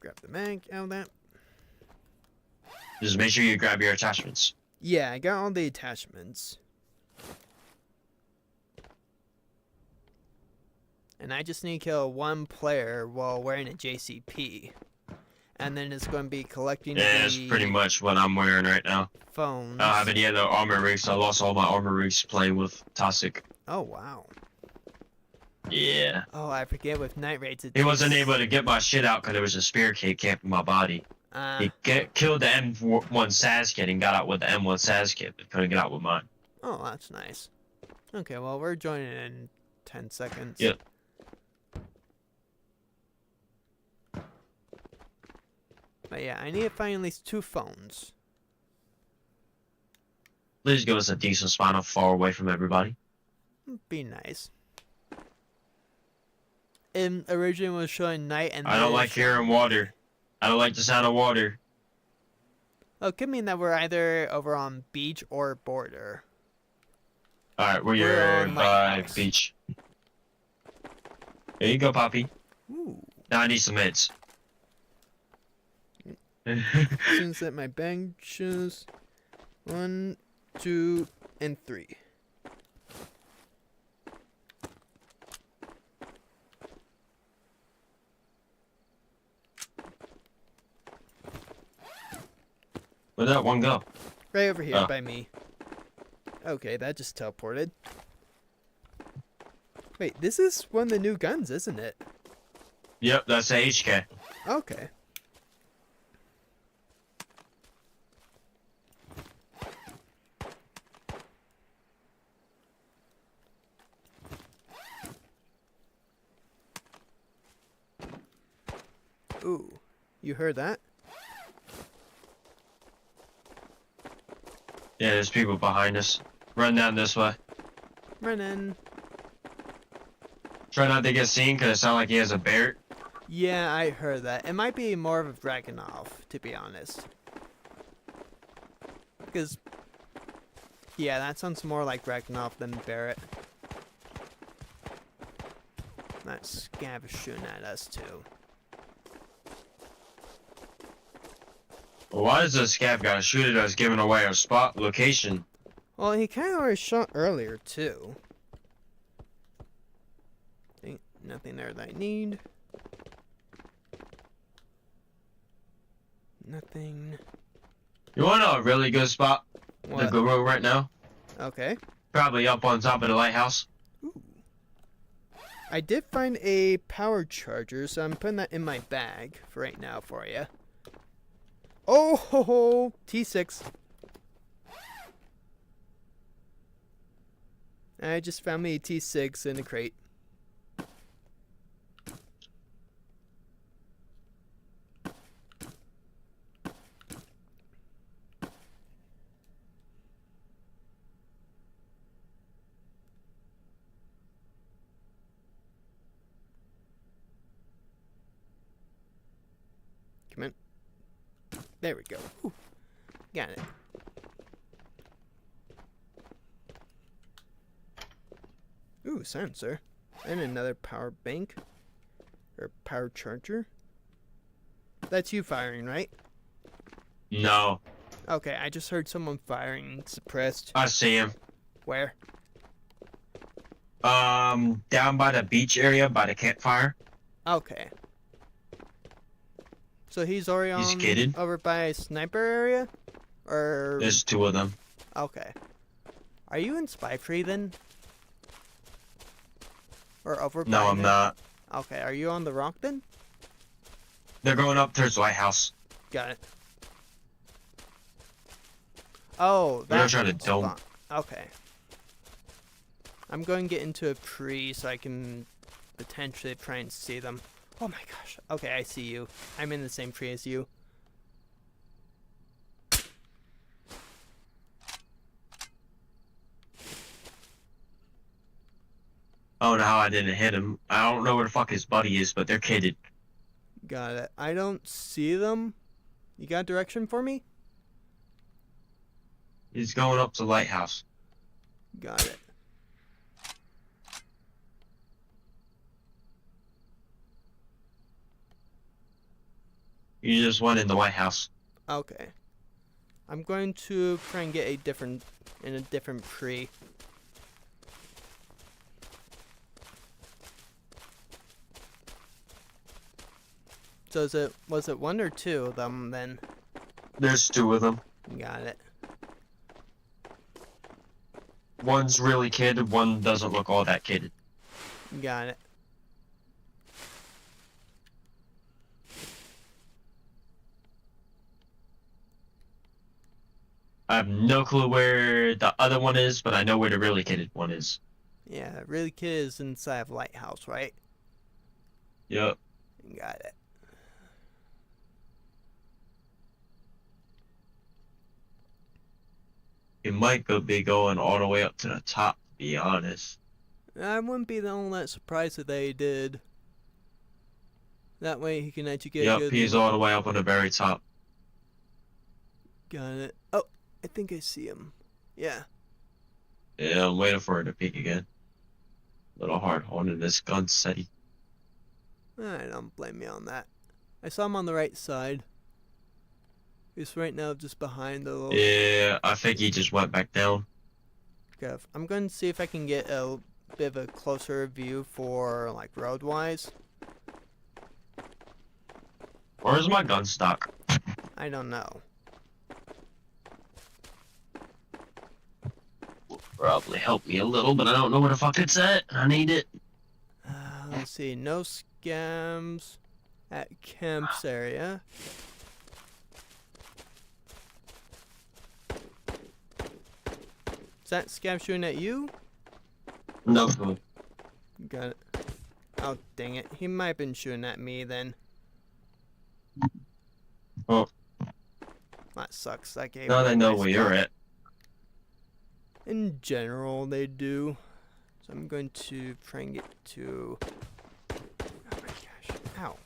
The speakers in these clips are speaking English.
grab the mag out of that. Just make sure you grab your attachments. Yeah, I got all the attachments. And I just need to kill one player while wearing a JCP. And then it's going to be collecting That's pretty much what I'm wearing right now. phones. I don't have any other armor rigs. I lost all my armor rigs playing with Toxic. Oh, wow. Yeah. Oh, I forget with night raids. He wasn't able to get my shit out because there was a spear kid camping my body. He killed the M1 Saz kid and got out with the M1 Saz kid, but couldn't get out with mine. Oh, that's nice. Okay, well, we're joining in 10 seconds. Yep. But yeah, I need to find at least 2 phones. Please give us a decent spot far away from everybody. Be nice. And originally was showing night and I don't like hearing water. I don't like the sound of water. Oh, it could mean that we're either over on beach or border. Alright, we're on by lighthouse. beach. There you go, Poppy. Ooh. Now I need some meds. Since at my benches. 1, 2, and 3. Where'd that one go? Right over here Oh. by me. Okay, that just teleported. Wait, this is one of the new guns, isn't it? Yep, that's the HK. Okay. Ooh, you heard that? Yeah, there's people behind us. Run down this way. Running. Try not to get seen because it sounds like he has a bear. Yeah, I heard that. It might be more of a Dragunov, to be honest. Because, yeah, that sounds more like Dragunov than Barrett. That scav is shooting at us, too. Well, why does this scav gotta shoot at us giving away our spot location? Well, he kind of already shot earlier, too. Ain't nothing there that I need. Nothing. You want to know a really good spot to What? go right now? Okay. Probably up on top of the lighthouse. Ooh. I did find a power charger, so I'm putting that in my bag for right now for you. Oh ho ho! T6. I just found me a T6 in a crate. Come in. There we go. Ooh. Got it. Ooh, sensor. And another power bank. Or power charger. That's you firing, right? No. Okay, I just heard someone firing suppressed. I see him. Where? Down by the beach area, by the campfire. Okay. So he's already He's on gated. over by sniper area? Or... There's 2 of them. Okay. Are you in Spy Free then? Or over by No, I'm there? not. Okay, are you on the rock then? They're going up towards the lighthouse. Got it. Oh, They're that's trying to dome. Okay. I'm going to get into a tree so I can potentially try and see them. Oh my gosh. Okay, I see you. I'm in the same tree as you. I don't know how I didn't hit him. I don't know where the fuck his buddy is, but they're kitted. Got it. I don't see them. You got direction for me? He's going up to the lighthouse. Got it. You just went in the White House. Okay. I'm going to try and get in a different tree. So was it one or two of them then? There's 2 of them. Got it. One's really kidded, one doesn't look all that kidded. Got it. I have no clue where the other one is, but I know where the really kidded one is. Yeah, really kid is inside of Lighthouse, right? Yep. Got it. It might be going all the way up to the top, to be honest. I wouldn't be the only that surprised that they did. That way he can actually get a good He's all the way up on the very top. Got it. Oh, I think I see him. Yeah. Yeah, I'm waiting for her to peek again. A little hard holding this gun steady. I don't blame you on that. I saw him on the right side. He's right now just behind the little... Yeah, I think he just went back down. Okay, I'm going to see if I can get a bit of a closer view for, like, road-wise. Where's my gun stock? I don't know. Will probably help me a little, but I don't know where the fuck it's at. I need it. Let's see. No scams at camps area. Is that scam shooting at you? No. Got it. Oh, dang it. He might have been shooting at me then. Oh. That sucks. That gave Now me they a know nice where you're spot. at. In general, they do. So I'm going to try and get to... Oh my gosh. Ow.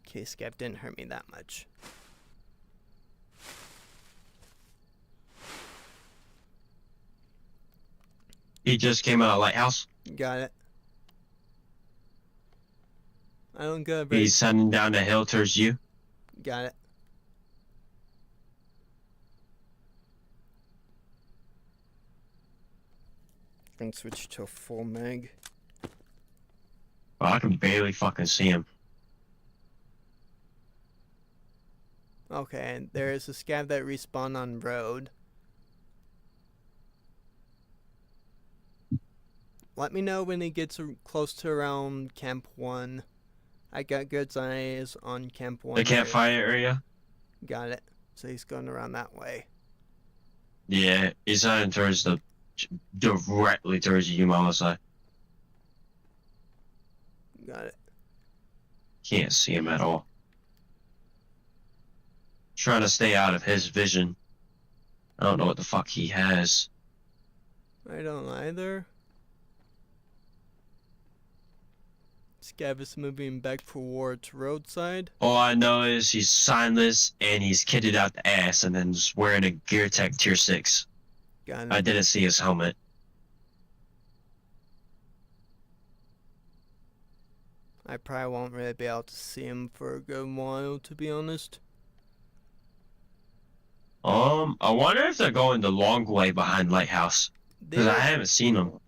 Okay, Scav didn't hurt me that much. He just came out of Lighthouse. Got it. I don't got a very... He's heading down the hill towards you. Got it. I'm gonna switch to a full mag. Oh, I can barely fucking see him. Okay, and there is a scav that respawned on road. Let me know when he gets close to around Camp 1. I got good eyes on Camp 1. The campfire area? Got it. So he's going around that way. Yeah, he's heading towards the... directly towards you, Mama side. Got it. Can't see him at all. Trying to stay out of his vision. I don't know what the fuck he has. I don't either. Scav is moving back towards roadside. All I know is he's signless and he's kitted out the ass and then just wearing a Gear Tech Tier 6. Got it. I didn't see his helmet. I probably won't really be able to see him for a good while, to be honest. I wonder if they're going the long way behind Lighthouse. Because I haven't seen him.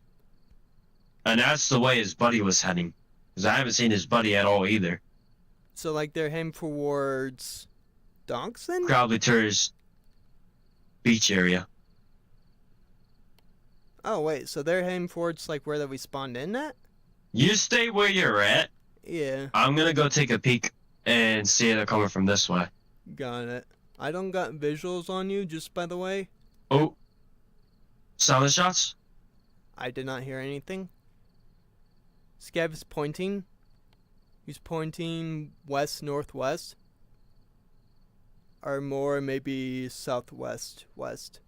And that's the way his buddy was heading. Because I haven't seen his buddy at all either. So, like, they're heading towards Dogson? Probably towards beach area. Oh, wait, so they're heading towards, like, where that we spawned in at? You stay where you're at. Yeah. I'm gonna go take a peek and see if they're coming from this way. Got it. I don't got visuals on you, just by the way. Oh. Silent shots? I did not hear anything. Scav is pointing. He's pointing west-northwest. Or more, maybe southwest-west.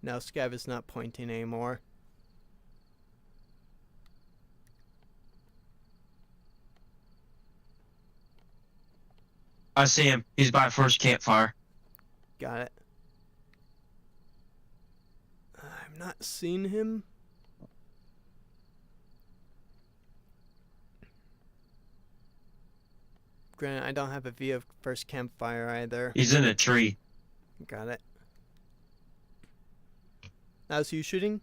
Now Scav is not pointing anymore. I see him. He's by first campfire. Got it. I'm not seeing him. Granted, I don't have a view of first campfire either. He's in a tree. Got it. That was you shooting?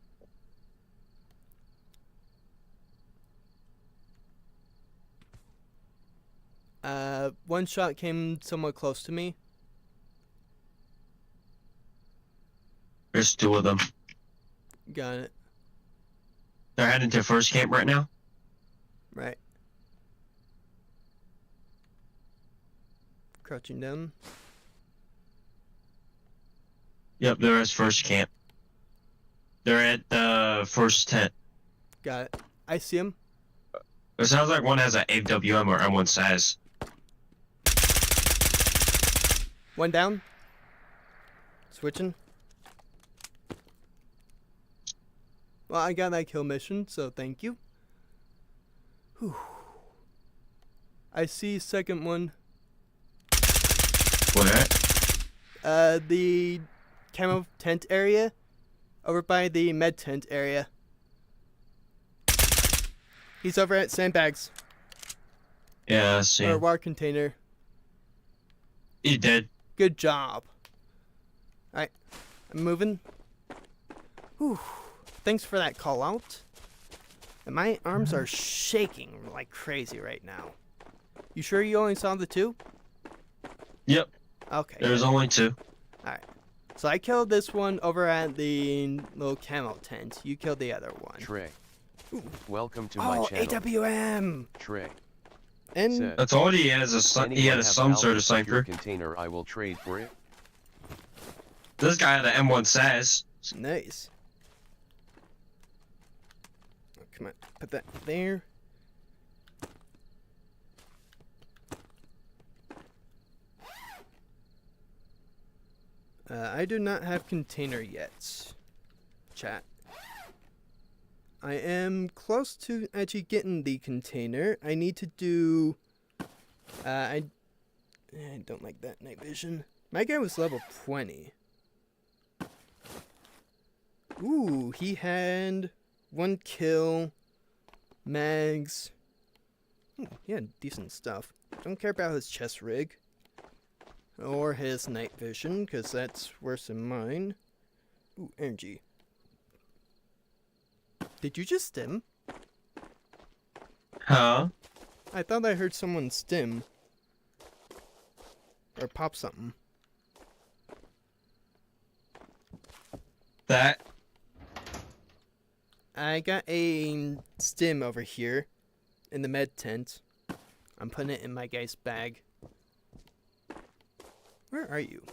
One shot came somewhat close to me. There's two of them. Got it. They're heading to first camp right now. Right. Crouching down. Yep, they're at first camp. They're at the first tent. Got it. I see him. It sounds like one has an AWM or M1 SAS. One down. Switching. Well, I got that kill mission, so thank you. Whew. I see second one. Where? The camo tent area. Over by the med tent area. He's over at sandbags. Yeah, I see. Or him. water container. He did. Good job. Alright, I'm moving. Whew. Thanks for that call out. And my arms are shaking like crazy right now. You sure you only saw the two? Yep. Okay. There's only two. Alright. So I killed this one over at the little camo tent. You killed the other one. Trey. Ooh. Welcome to my Oh, channel. AWM! Trey. And Said, I told you he had "Anyone have some sort of Alpha secure sniper. container I will trade for it. This guy had an M1 SAS. nice. Oh, come on, put that there. I do not have container yet, chat. I am close to actually getting the container. I need to do... I don't like that night vision. My guy was level 20. Ooh, he had 1 kill, mags. Ooh, he had decent stuff. Don't care about his chest rig. Or his night vision, because that's worse than mine. Ooh, energy. Did you just stim? Huh? I thought I heard someone stim. Or pop something. That. I got a stim over here in the med tent. I'm putting it in my guy's bag. Where are you?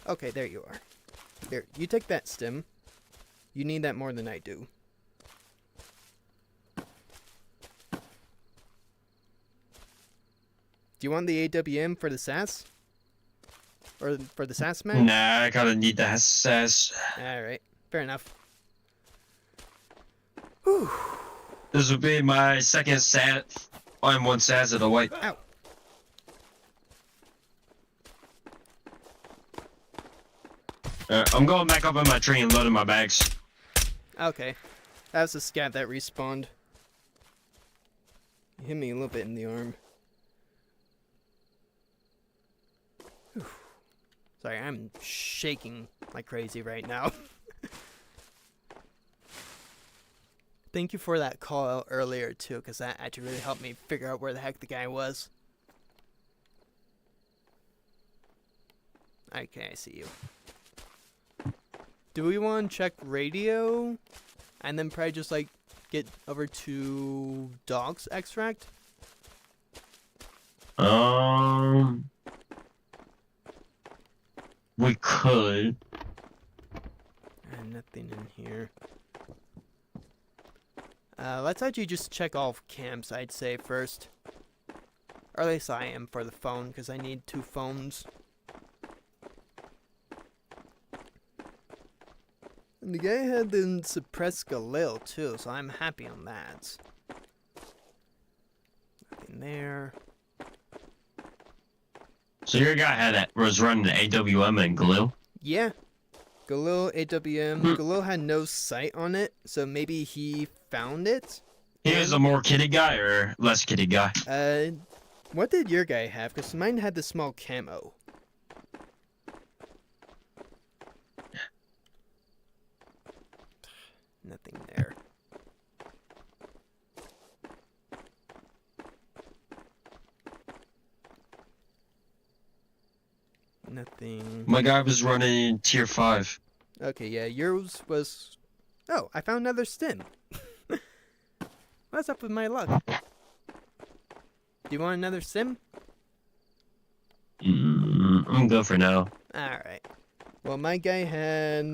Okay, there you are. Here, you take that stim. You need that more than I do. Do you want the AWM for the SAS? Or for the SAS man? Nah, I gotta need that SAS. Alright, fair enough. Whew. This would be my second SAS. M1 SAS of the white. Ow. I'm going back up in my tree and loading my bags. Okay. That was a scat that respawned. He hit me a little bit in the arm. Whew. Sorry, I'm shaking like crazy right now. Thank you for that call out earlier too, because that actually really helped me figure out where the heck the guy was. Okay, I see you. Do we want to check radio? And then probably just like get over to dog's extract? We could. And nothing in here. Let's actually just check all of camps, I'd say, first. Or at least I am for the phone, because I need 2 phones. And the guy had the suppressed Galil too, so I'm happy on that. Nothing there. So your guy was running the AWM and glue? Yeah. Galil AWM. Hmm. Galil had no sight on it, so maybe he found it. He was a more kitty guy or less kitty guy? What did your guy have? Because mine had the small camo. Nothing there. Nothing. My guy was running tier 5. Okay, yeah, yours was... Oh, I found another stim. What's up with my luck? Do you want another sim? I'm good for now. Alright. Well, my guy had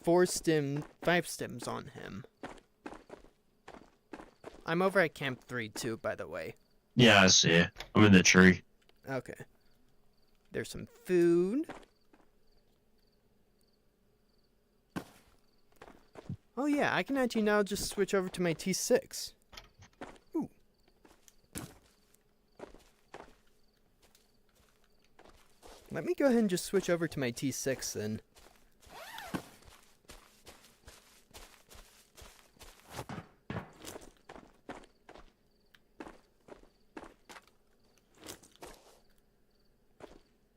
5 stims on him. I'm over at Camp 3 too, by the way. Yeah, I see it. I'm in the tree. Okay. There's some food. Oh yeah, I can actually now just switch over to my T6. Ooh. Let me go ahead and just switch over to my T6 then.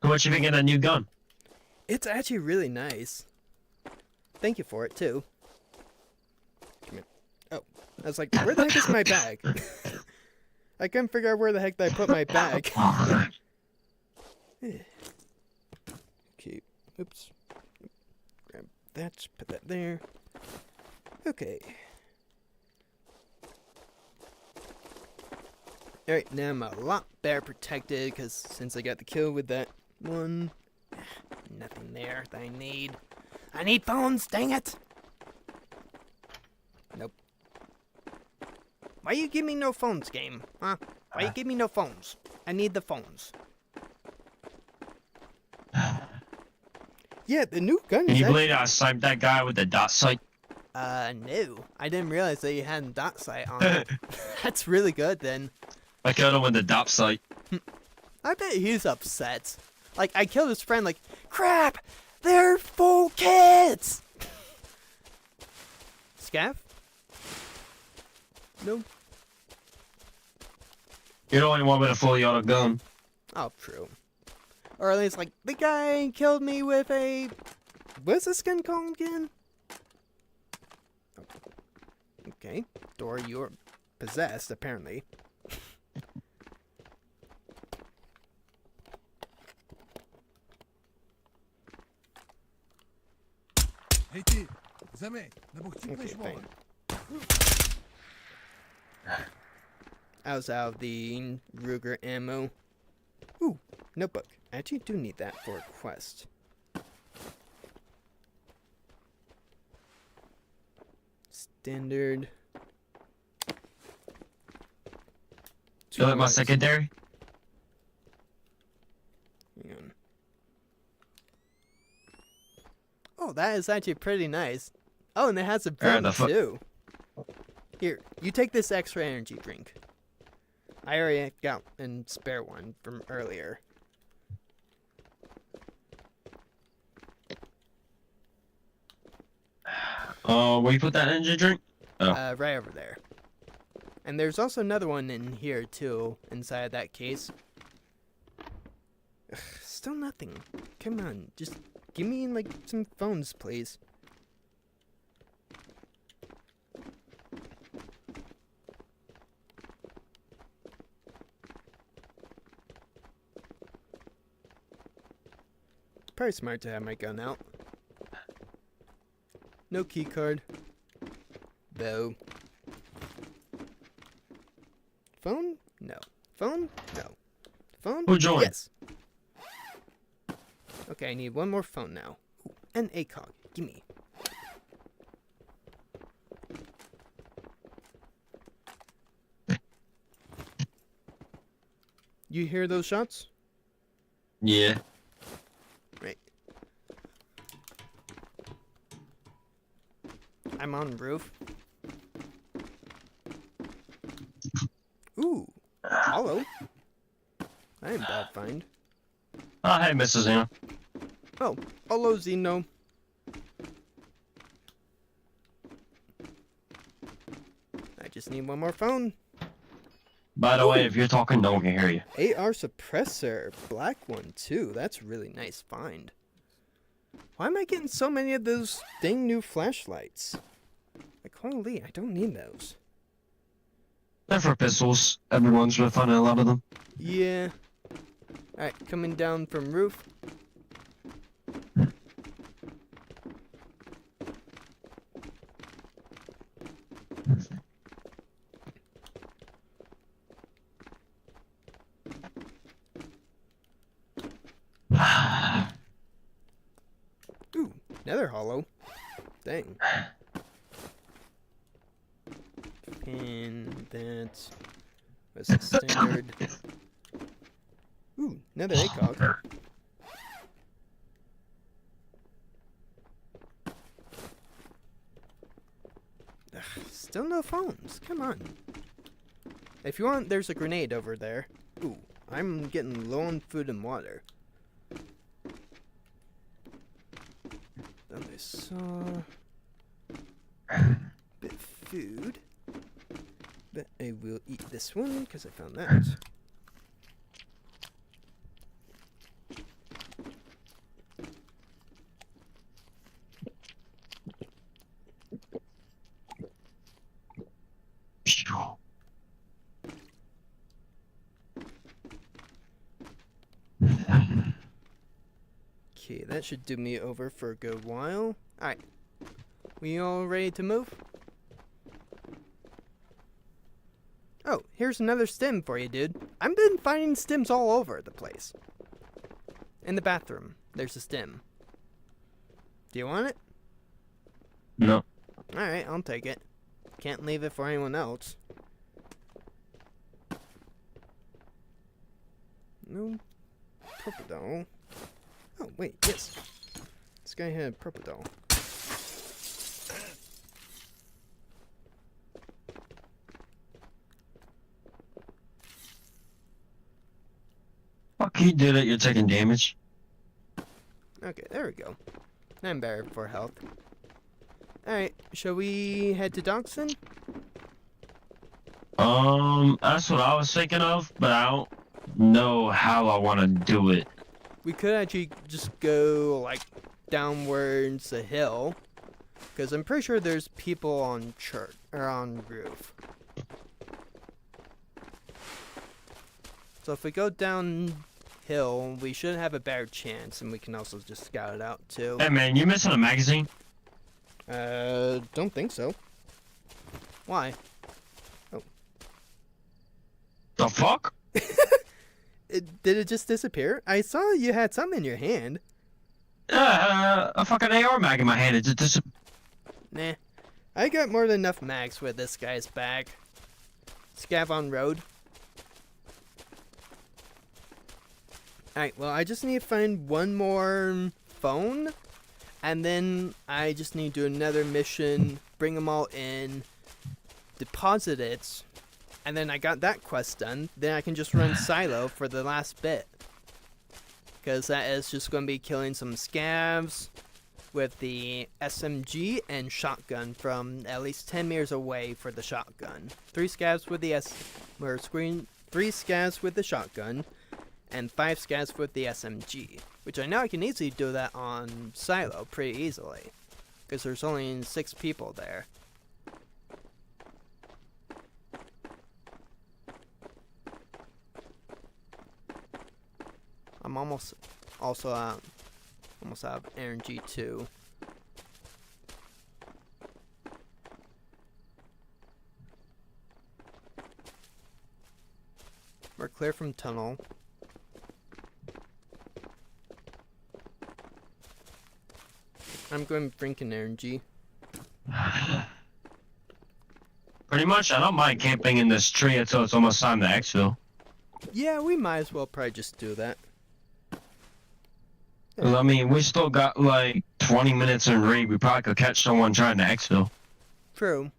How much you been getting a new gun? It's actually really nice. Thank you for it too. Come here. Oh, I was like, where the heck is my bag? I couldn't figure out where the heck I put my bag. Okay, oops. Grab that, put that there. Okay. Alright, now I'm a lot better protected, because since I got the kill with that one, nothing there that I need. I need phones, dang it! Nope. Why you give me no phones, game? Huh? Why you give me no phones? I need the phones. Yeah, the new gun Can is you actually... believe I sniped that guy with the dot sight? No. I didn't realize that you had a dot sight on it. That's really good, then. I killed him with the dot sight. I bet he's upset. Like, I killed his friend, like, crap! They're full kids! Scav? No? You're the only one with a fully auto gun. Oh, true. Or at least, like, the guy killed me with a... What's this gun called again? Okay. Dora, you're possessed, apparently. Hejti, zemi, nebo Okay, chcípneš, vole. fine. I was out of the Ruger ammo. Ooh, notebook. I actually do need that for a quest. Standard. You like my Twice. secondary? Hang on. Oh, that is actually pretty nice. Oh, and it has a Alright, gun the fu- too. Here, you take this extra energy drink. I already got a spare one from earlier. Where you put that energy drink? Oh. Right over there. And there's also another one in here too, inside that case. Ugh, still nothing. Come on, just give me like some phones, please. Probably smart to have my gun out. No key card. Though. Phone? No. Phone? No. Phone? Who joined? Yes. Okay, I need one more phone now. Ooh, and ACOG. Gimme. You hear those shots? Yeah. Right. I'm on roof. Ooh. Hollow. I am bad find. Oh, hey, Mrs. Zeno. Oh, hello, Zeno. I just need one more phone. By the way, if you're talking, no one can hear you. AR suppressor, black one too. That's a really nice find. Why am I getting so many of those dang new flashlights? Like, holy, I don't need those. They're for pistols. Everyone's been finding a lot of them. Yeah. Alright, coming down from roof. Ooh, another hollow. Dang. And that was a standard. Ooh, another ACOG. Ugh, still no phones. Come on. If you want, there's a grenade over there. Ooh, I'm getting low on food and water. Then I saw bit of food. But I will eat this one because I found that. Okay, that should do me over for a good while. Alright. We all ready to move? Oh, here's another stim for you, dude. I've been finding stims all over the place. In the bathroom, there's a stim. Do you want it? No. Alright, I'll take it. Can't leave it for anyone else. No propofol. Oh, wait, yes. This guy had propofol. Fuck, you did it. You're taking damage. Okay, there we go. I'm better for health. Alright, shall we head to Dawson? That's what I was thinking of, but I don't know how I want to do it. We could actually just go, like, downwards the hill. Because I'm pretty sure there's people on church, or on roof. So if we go downhill, we should have a better chance, and we can also just scout it out, too. Hey, man, you missing a magazine? Don't think so. Why? Oh. The fuck? Did it just disappear? I saw you had some in your hand. A fucking AR mag in my hand. It just Nah. I got more than enough mags with this guy's bag. Scav on road. Alright, well, I just need to find one more phone. And then I just need to do another mission, bring them all in, deposit it, and then I got that quest done. Then I can just run silo for the last bit. Because that is just going to be killing some scavs with the SMG and shotgun from at least 10 meters away for the shotgun. 3 scavs with the three scavs with the shotgun, and 5 scavs with the SMG. Which I know I can easily do that on silo pretty easily. Because there's only 6 people there. I'm almost out of energy too. We're clear from tunnel. I'm going drinking energy. pretty much. I don't mind camping in this tree until it's almost time to exfil. Yeah, we might as well probably just do that. 'Cause, I mean, we still got like 20 minutes in raid. We probably could catch someone trying to exfil. True.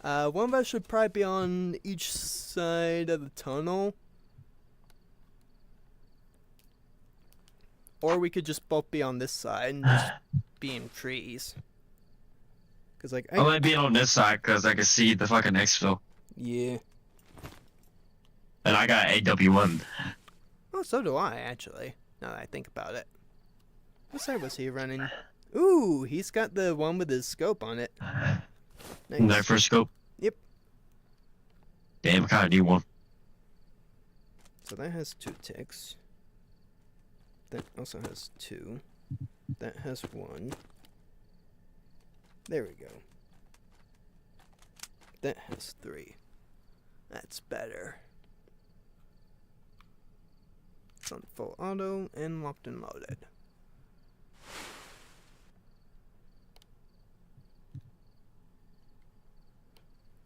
One of us should probably be on each side of the tunnel. or we could just both be on this side and just be in trees. Cause like I like being on this side because I can see the fucking exfil. yeah. And I got AW1. Oh, so do I actually. Now that I think about it. What side was he running? Ooh, he's got the one with his scope on it. Nice. Night first scope. Yep. Damn, I kinda need one. So that has 2 ticks. That also has 2. That has 1. There we go. That has 3. That's better. It's on full auto and locked and loaded.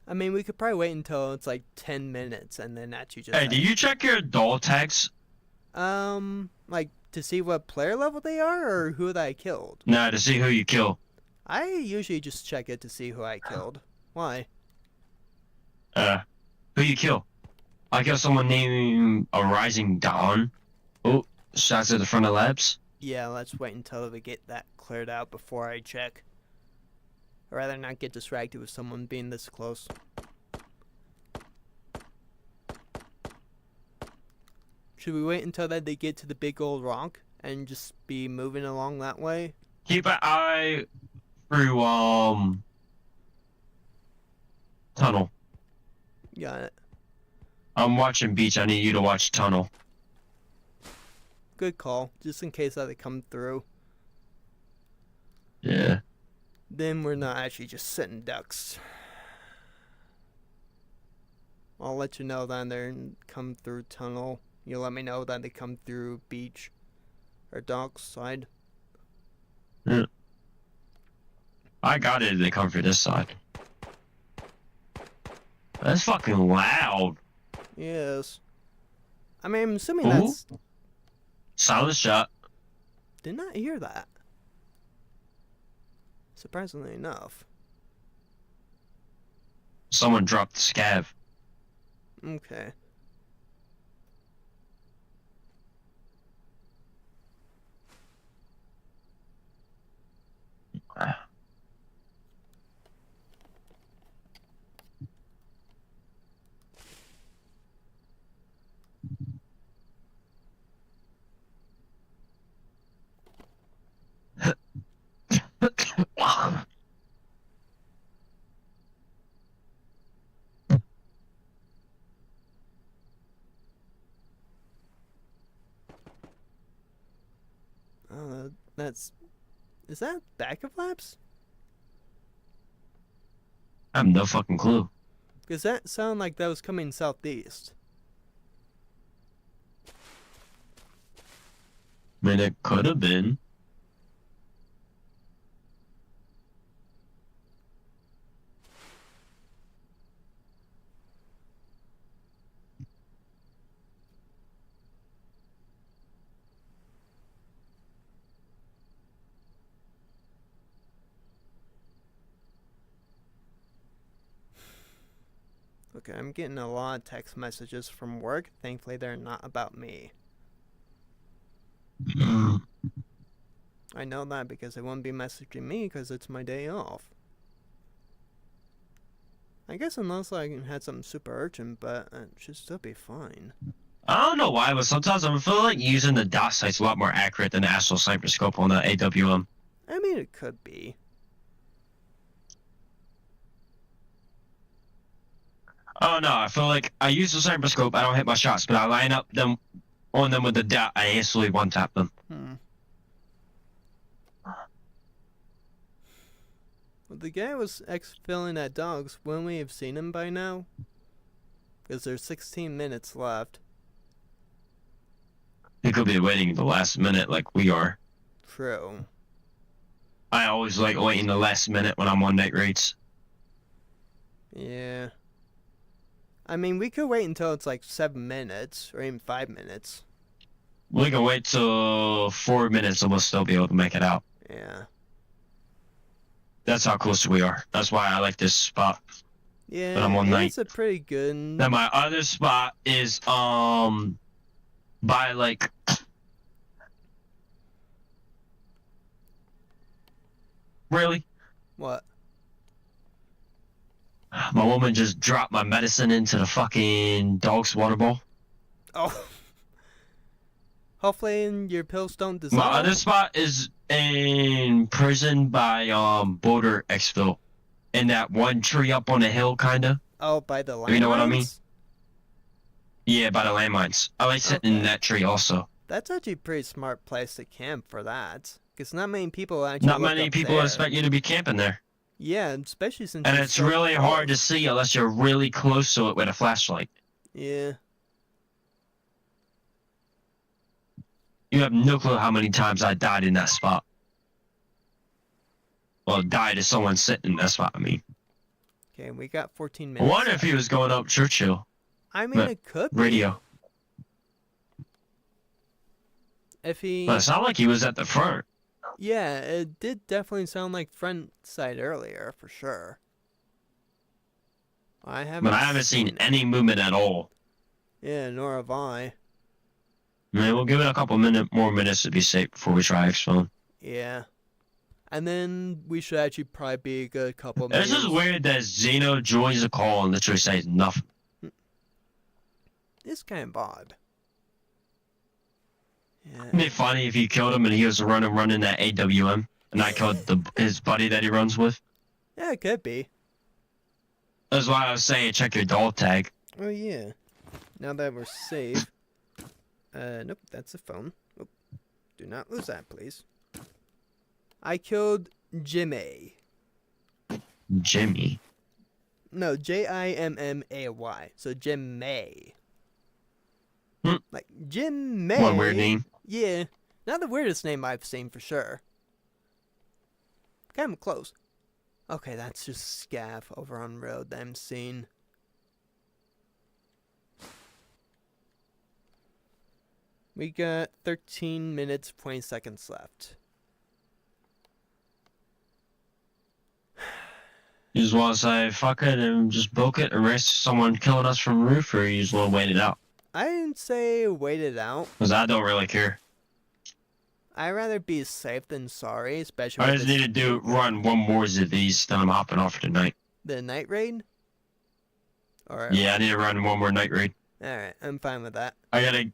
I mean, we could probably wait until it's like 10 minutes and then actually just. Hey, do you check your doll tags? Like to see what player level they are or who that I killed? Nah, to see who you kill. I usually just check it to see who I killed. Why? Who you kill? I killed someone named A Rising Dawn. Oh, shots at the front of labs. Yeah, let's wait until we get that cleared out before I check. I'd rather not get distracted with someone being this close. Should we wait until that they get to the big old rock and just be moving along that way? Keep an eye through, tunnel. Got it. I'm watching beach. I need you to watch tunnel. Good call. Just in case that they come through. Yeah. Then we're not actually just sitting ducks. I'll let you know that they come through tunnel. You let me know that they come through beach or dock side. Yeah. I got it if they come for this side. That's fucking loud. Yes. I mean, I'm assuming Ooh. that's... Silent shot. Did not hear that. Surprisingly enough. Someone dropped the scav. Okay. That's... Is that back of labs? I have no fucking clue. Because that sounded like that was coming southeast. I mean, it could have been. Okay, I'm getting a lot of text messages from work. Thankfully, they're not about me. I know that because they won't be messaging me because it's my day off. I guess unless I had something super urgent, but it should still be fine. I don't know why, but sometimes I feel like using the dot sight's a lot more accurate than the astral sniper scope on the AWM. I mean, it could be. Oh no, I feel like I use the sniper scope, I don't hit my shots, but I line up them on them with the dot, I instantly one-tap them. Well, the guy was exfilling at dogs. Wouldn't we have seen him by now? Because there's 16 minutes left. He could be waiting the last minute like we are. True. I always like waiting the last minute when I'm on night raids. Yeah. I mean, we could wait until it's like 7 minutes, or even 5 minutes. We can wait till 4 minutes and we'll still be able to make it out. Yeah. That's how close we are. That's why I like this spot. Yeah, But I'm on night. it's a pretty good... Then my other spot is by like Really? What? My woman just dropped my medicine into the fucking dog's water bowl. Oh. Hopefully your pills don't My dissolve. other spot is in prison by Boulder Exville. In that one tree up on the hill, kinda. Oh, by the landmines? You know what I mean? Yeah, by the landmines. I like sitting in Okay. that tree also. That's actually a pretty smart place to camp for that. Because not many people actually Not look many up people there. expect you to be camping there. Yeah, especially since And it's it's so really hard to close. see unless you're really close to it with a flashlight. Yeah. You have no clue how many times I died in that spot. Well, died as someone sitting in that spot, I mean. Okay, we got 14 I minutes. wonder if he was going up Churchill. I mean, but it could be. Radio. If he... But it sounded like he was at the front. Yeah, it did definitely sound like front side earlier, for sure. I haven't seen any movement at all. Yeah, nor have I. I mean, we'll give it a couple more minutes to be safe before we try X-Phone. Yeah. And then we should actually probably be a good couple It's minutes. just weird that Zeno joins the call and literally says nothing. It's kind of odd. Yeah. It'd be funny if you killed him and he was running that AWM, and I killed his buddy that he runs with. Yeah, it could be. That's why I was saying check your dog tag. Oh, yeah. Now that we're safe. Nope, that's a phone. Oh, do not lose that, please. I killed Jimmy. Jimmy. No, Jimmay. So Jimmy. Hmm. Like, Jimmy. What a weird name. Yeah. Not the weirdest name I've seen for sure. Kind of close. Okay, that's just Scav over on road that I'm seeing. We got 13 minutes, 20 seconds left. You just want to say fuck it and just book it and risk someone killing us from the roof, or you just want to wait it out? I didn't say wait it out. Because I don't really care. I'd rather be safe than sorry, especially I with just this- need to run one more of these, then I'm hopping off for tonight. the night raid. Or Yeah, I need to run one more night raid. all right, I'm fine with that. I gotta.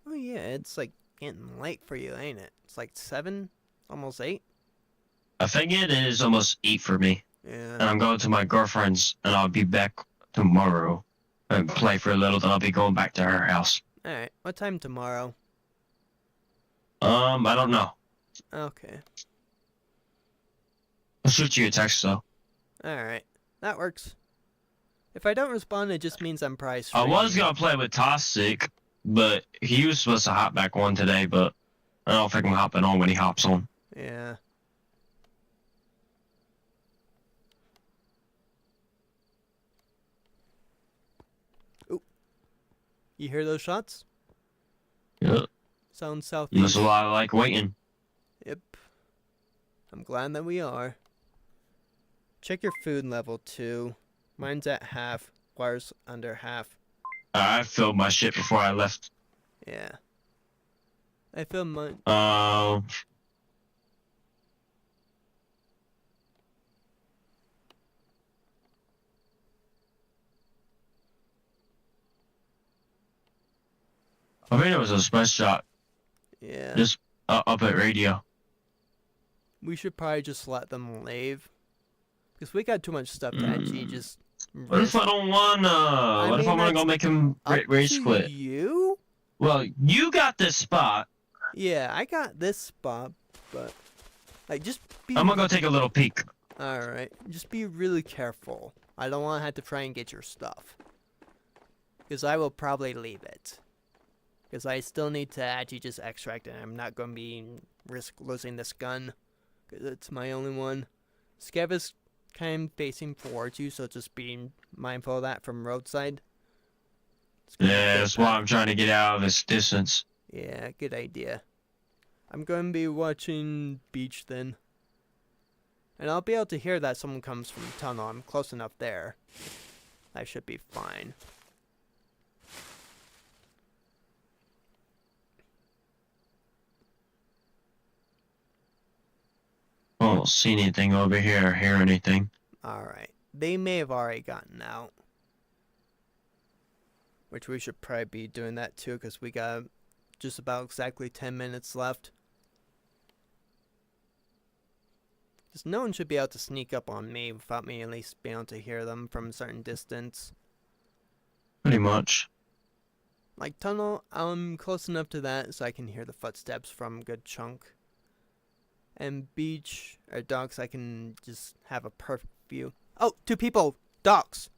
Oh yeah, it's like getting late for you, ain't it? It's like 7, almost 8. I think it is almost 8 for me. And Yeah. I'm going to my girlfriend's, and I'll be back tomorrow and play for a little, then I'll be going back to her house. All right. What time tomorrow? I don't know. Okay. I'll shoot you a text, though. All right. That works. If I don't respond, it just means I'm probably I was streaming. gonna play with Toxic, but he was supposed to hop back on today, but I don't think I'm hopping on when he hops on. Yeah. Ooh. You hear those shots? Yeah. Sound That's southeast. why I like waiting. Yep. I'm glad that we are. Check your food level too. Mine's at half. Water's under half. I filled my shit before I left. Yeah. I feel mine. I think it was a special shot, Yeah. just up at radio. We should probably just let them leave. Because we got too much stuff to actually just What if I don't wanna? What if mean, I'm gonna go that's make him up race to quit? you? Well, you got this spot. Yeah, I got this spot, but like just be I'm gonna go take a little peek. Alright. Just be really careful. I don't wanna have to try and get your stuff. Because I will probably leave it. Because I still need to actually just extract it. I'm not gonna be risk losing this gun. Because it's my only one. Scav is kind of facing towards you, so just being mindful of that from roadside. It's gonna Yeah, be that's good. why I'm trying to get out of this distance. Yeah, good idea. I'm going to be watching beach then. And I'll be able to hear that someone comes from the tunnel. I'm close enough there. That should be fine. I don't see anything over here or hear anything. Alright. They may have already gotten out. Which we should probably be doing that too, because we got just about exactly 10 minutes left. Because no one should be able to sneak up on me without me at least being able to hear them from a certain distance. Pretty much. Like tunnel, I'm close enough to that so I can hear the footsteps from a good chunk. And beach or docks, I can just have a perfect view. Oh, 2 people! Docks!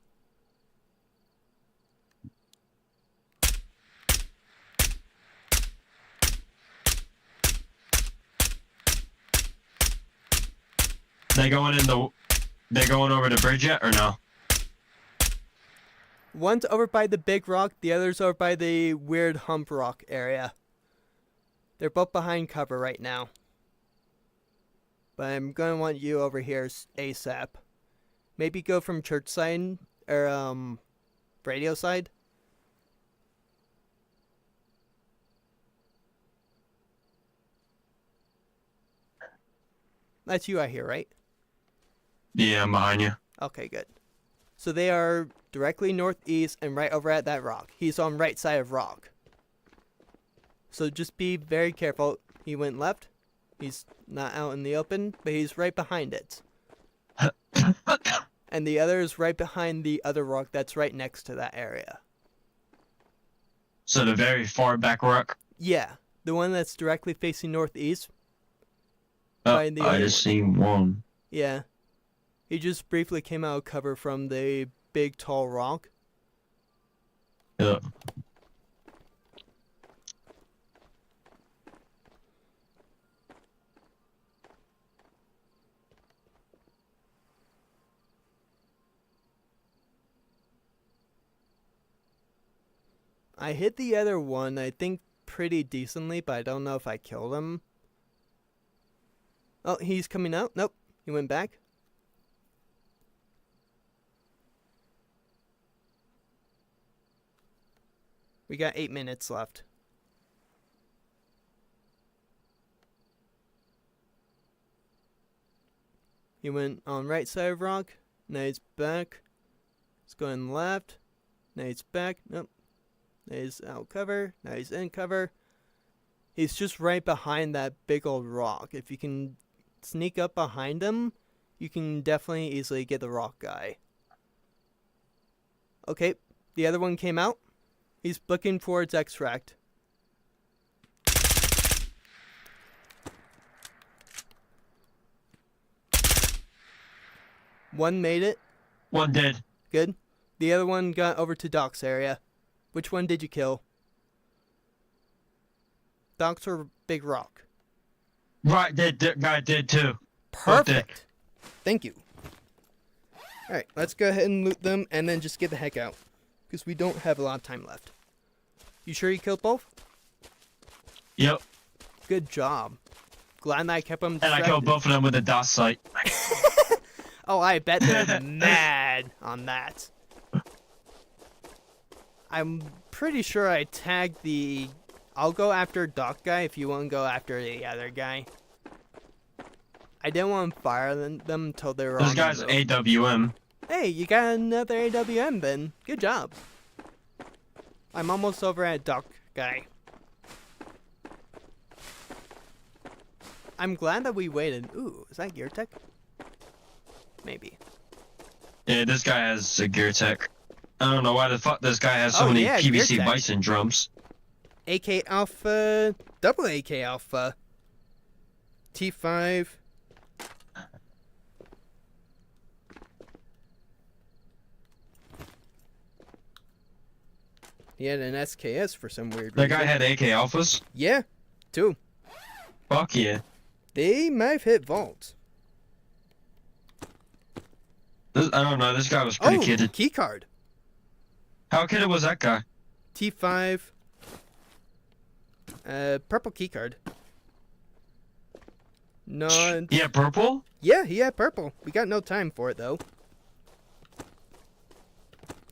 They going over the bridge yet or no? One's over by the big rock, the other's over by the weird hump rock area. They're both behind cover right now. But I'm going to want you over here ASAP. Maybe go from church side, or radio side. That's you I hear, right? Yeah, I'm behind you. Okay, good. So they are directly northeast and right over at that rock. He's on right side of rock. So just be very careful. He went left. He's not out in the open, but he's right behind it. And the other is right behind the other rock that's right next to that area. So the very far back rock? Yeah, the one that's directly facing northeast. Oh, By the I other just one. seen one. Yeah. He just briefly came out of cover from the big tall rock. Yeah. I hit the other one, I think, pretty decently, but I don't know if I killed him. Oh, he's coming out? Nope. He went back. We got 8 minutes left. He went on right side of rock. Now he's back. He's going left. Now he's back. Nope. Now he's out cover. Now he's in cover. He's just right behind that big old rock. If you can sneak up behind him, you can definitely easily get the rock guy. Okay, the other one came out. He's looking towards extract. One made it. One dead. Good. The other one got over to docks area. Which one did you kill? Docks or big rock? Right, that guy did too. Both dead. Perfect. Thank you. Alright, let's go ahead and loot them and then just get the heck out. Because we don't have a lot of time left. You sure you killed both? Yep. Good job. Glad I kept them And distracted. I killed both of them with a DOS sight. Oh, I bet they're mad on that. I'm pretty sure I tagged the... I'll go after Doc guy if you want to go after the other guy. I didn't want to fire them until they were on This the guy's move. AWM. Hey, you got another AWM then. Good job. I'm almost over at Doc guy. I'm glad that we waited. Ooh, is that Gear Tech? Maybe. Yeah, this guy has a gear tech. I don't know why the fuck this guy has so Oh, many yeah, gear PVC tech. bison drums. AK Alpha, double AK Alpha, T5. He had an SKS for some weird That reason. guy had AK alphas? Yeah, two. Fuck yeah. They might have hit vaults. I don't know, this guy was pretty kitted. Key card. How kitted was that guy? T5. Purple key card. No. Yeah, purple? Yeah, he had purple. We got no time for it though.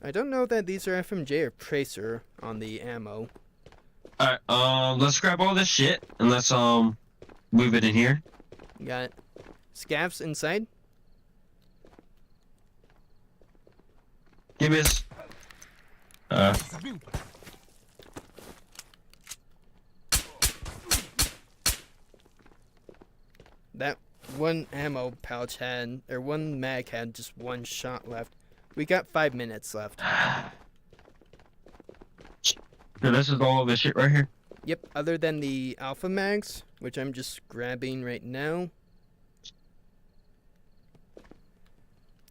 I don't know that these are FMJ or Tracer on the ammo. Alright, let's grab all this shit and let's move it in here. You got it. Scavs inside. Give me this. Забил. That one ammo pouch had, or one mag had just one shot left. We got 5 minutes left. So this is all this shit right here. Yep, other than the alpha mags, which I'm just grabbing right now.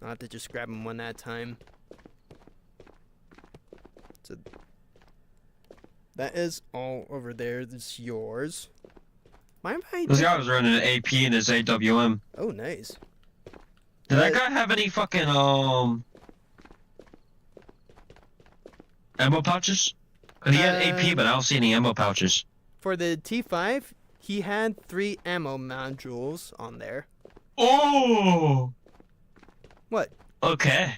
I'll have to just grab them one at a time. So that is all over there. This is yours. Mind if I This guy was running an AP in his AWM. Oh, nice. Did that guy have any fucking ammo pouches? Cause he had AP, but I don't see any ammo pouches. For the T5, he had 3 ammo modules on there. Oh. What? Okay.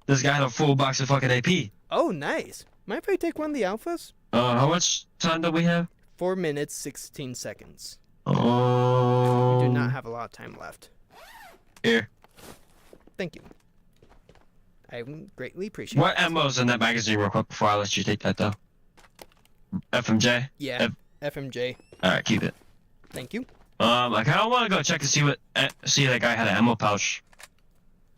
This guy had a full box of fucking AP. Oh, nice. Mind if I take one of the alphas? How much time do we have? 4 minutes, 16 seconds. Oh. We do not have a lot of time left. Here. Thank you. I greatly appreciate What it. ammo's in that magazine real quick before I let you take that though? FMJ? Yeah, FMJ. Alright, keep it. Thank you. I kinda wanna go check and see what see if that guy had an ammo pouch.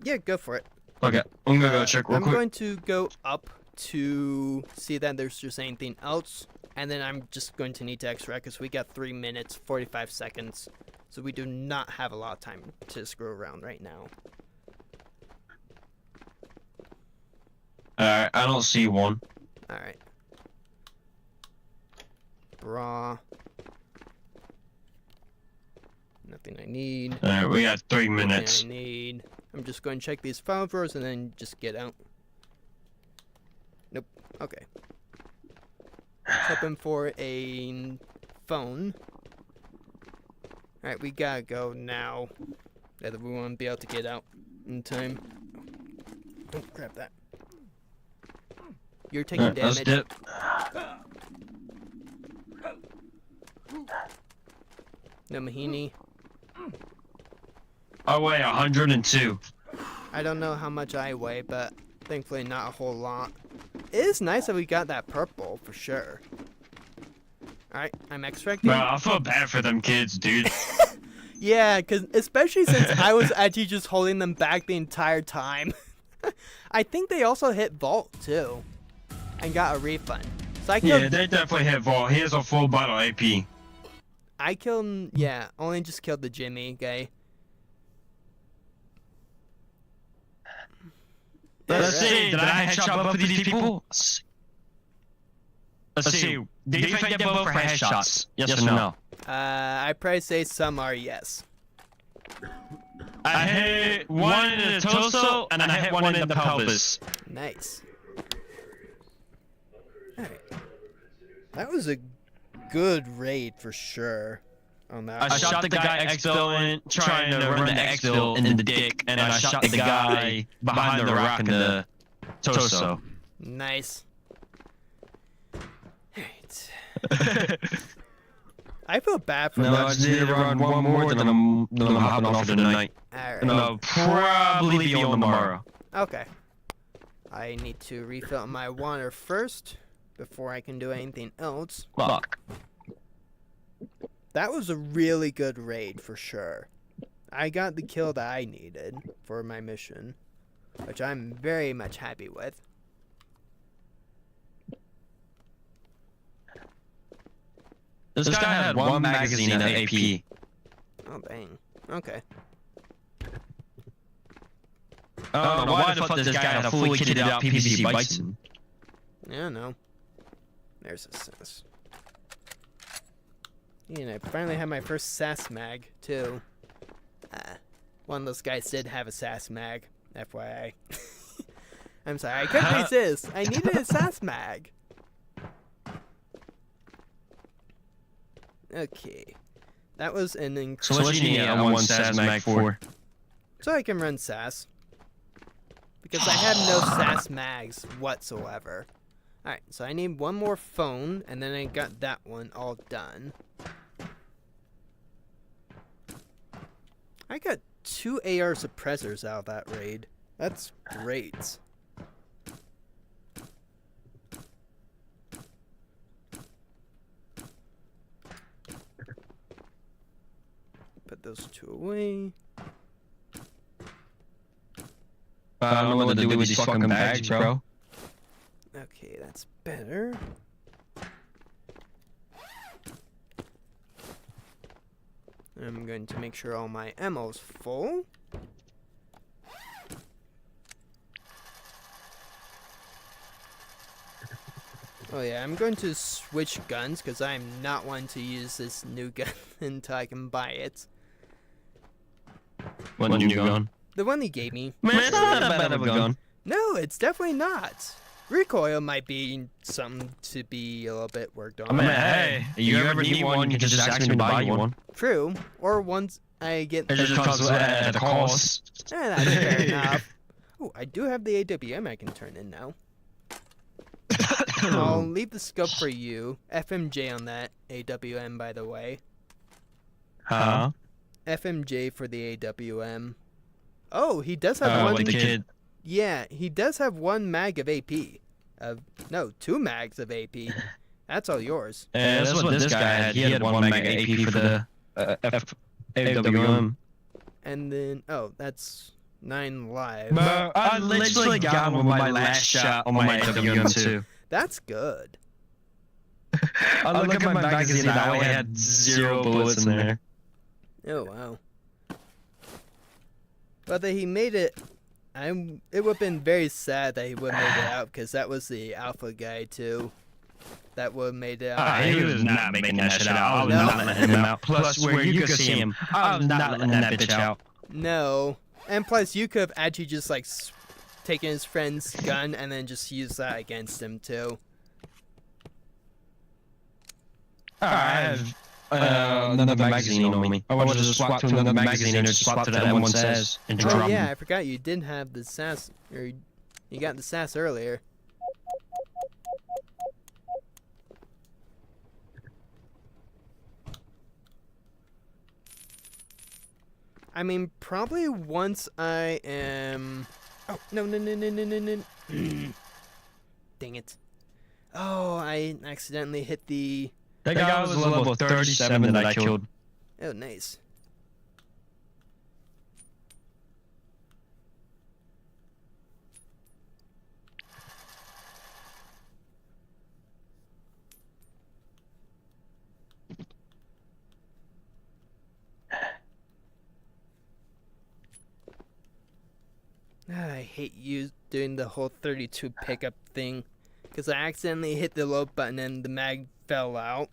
Yeah, go for it. Okay, I'm gonna go check real I'm quick. going to go up to see that there's just anything else, and then I'm just going to need to extract because we got 3 minutes, 45 seconds, so we do not have a lot of time to screw around right now. Alright, I don't see one. Alright. Bra. Nothing I need. Alright, we got 3 Nothing minutes. I need. I'm just going to check these file drawers and then just get out. Nope. Okay. Hoping for a phone. Alright, we gotta go now. That we won't be able to get out in time. Oh, grab that. You're taking Alright, let's damage. dip. No Mahini. I weigh 102. I don't know how much I weigh, but thankfully not a whole lot. It is nice that we got that purple, for sure. Alright, I'm extracting. Bro, I feel bad for them kids, dude. Yeah, because especially since I was actually just holding them back the entire time. I think they also hit Vault, too. And got a refund. So I killed... Yeah, they definitely hit Vault. He has a full bottle AP. I killed... Yeah, only just killed the Jimmy guy. Let's see, did I headshot both of these people? Let's see, do you think I get both for headshots? Yes or no? I'd probably say some are yes. I hit one in the torso, and I hit one in the pelvis. Nice. Alright. That was a good raid for sure. On that I one. shot the guy exfilling, trying to run the exfil in the dick, and I shot the guy behind the rock in the torso. Nice. Alright. I feel bad for No, I just need to run one more, then I'm hopping off for the night. Alright. And I'll probably be on tomorrow. Okay. I need to refill my water first before I can do anything else. Fuck. That was a really good raid for sure. I got the kill that I needed for my mission, which I'm very much happy with. This guy had one magazine and AP. Oh dang. Okay. I don't know why the fuck this guy had a fully kitted out PVC Bison. Yeah, no. There's a sis. And I finally had my first SAS mag, too. One of those guys did have a SAS mag, FYI. I'm sorry, I couldn't resist. I needed a SAS mag. Okay. That was an So what you need a one SAS mag for? So I can run SAS. Because I have no SAS mags whatsoever. Alright, so I need one more phone, and then I got that one all done. I got 2 AR suppressors out of that raid. That's great. Put those 2 away. I don't know what to do with these fucking bags, bro. Okay, that's better. I'm going to make sure all my ammo's full. Oh yeah, I'm going to switch guns because I'm not wanting to use this new gun until I can buy it. What new gun? The one he gave me. Man, it's not that bad of a gun. No, it's definitely not. Recoil might be something to be a little bit worked on. I mean, hey, you ever need one, you can just ask me to buy you one. True. Or once I get... It just comes at a cost. That's fair enough. Oh, I do have the AWM I can turn in now. I'll leave the scope for you. FMJ on that AWM, by the way. Huh? FMJ for the AWM. Oh, he does have one... the kid. Yeah, he does have 1 mag of AP. No, 2 mags of AP. That's all yours. Yeah, that's what this guy had. He had 1 mag AP for the AWM. And then, oh, that's 9 live. Bro, I literally got one with my last shot on my AWM too. That's good. I look at my magazine, I only had 0 bullets in there. Oh, wow. Whether he made it... it would have been very sad that he would have made it out, because that was the alpha guy, too. That would have made it out. He was not making that shit out. I was not letting him out. Plus, where you could see him, I was not letting that bitch out. No. And plus, you could have actually just, like, taken his friend's gun and then just used that against him, too. I have another magazine on me. I wanted to swap to another magazine or just swap to that M1 SAS and drop Oh yeah, I forgot you didn't have the SAS, or you got the SAS earlier. I mean, probably once I am... Oh, no. Dang it. Oh, I accidentally hit the... That guy was level 37 that I killed. Oh, nice. I hate you doing the whole 32 pickup thing, because I accidentally hit the load button and the mag fell out.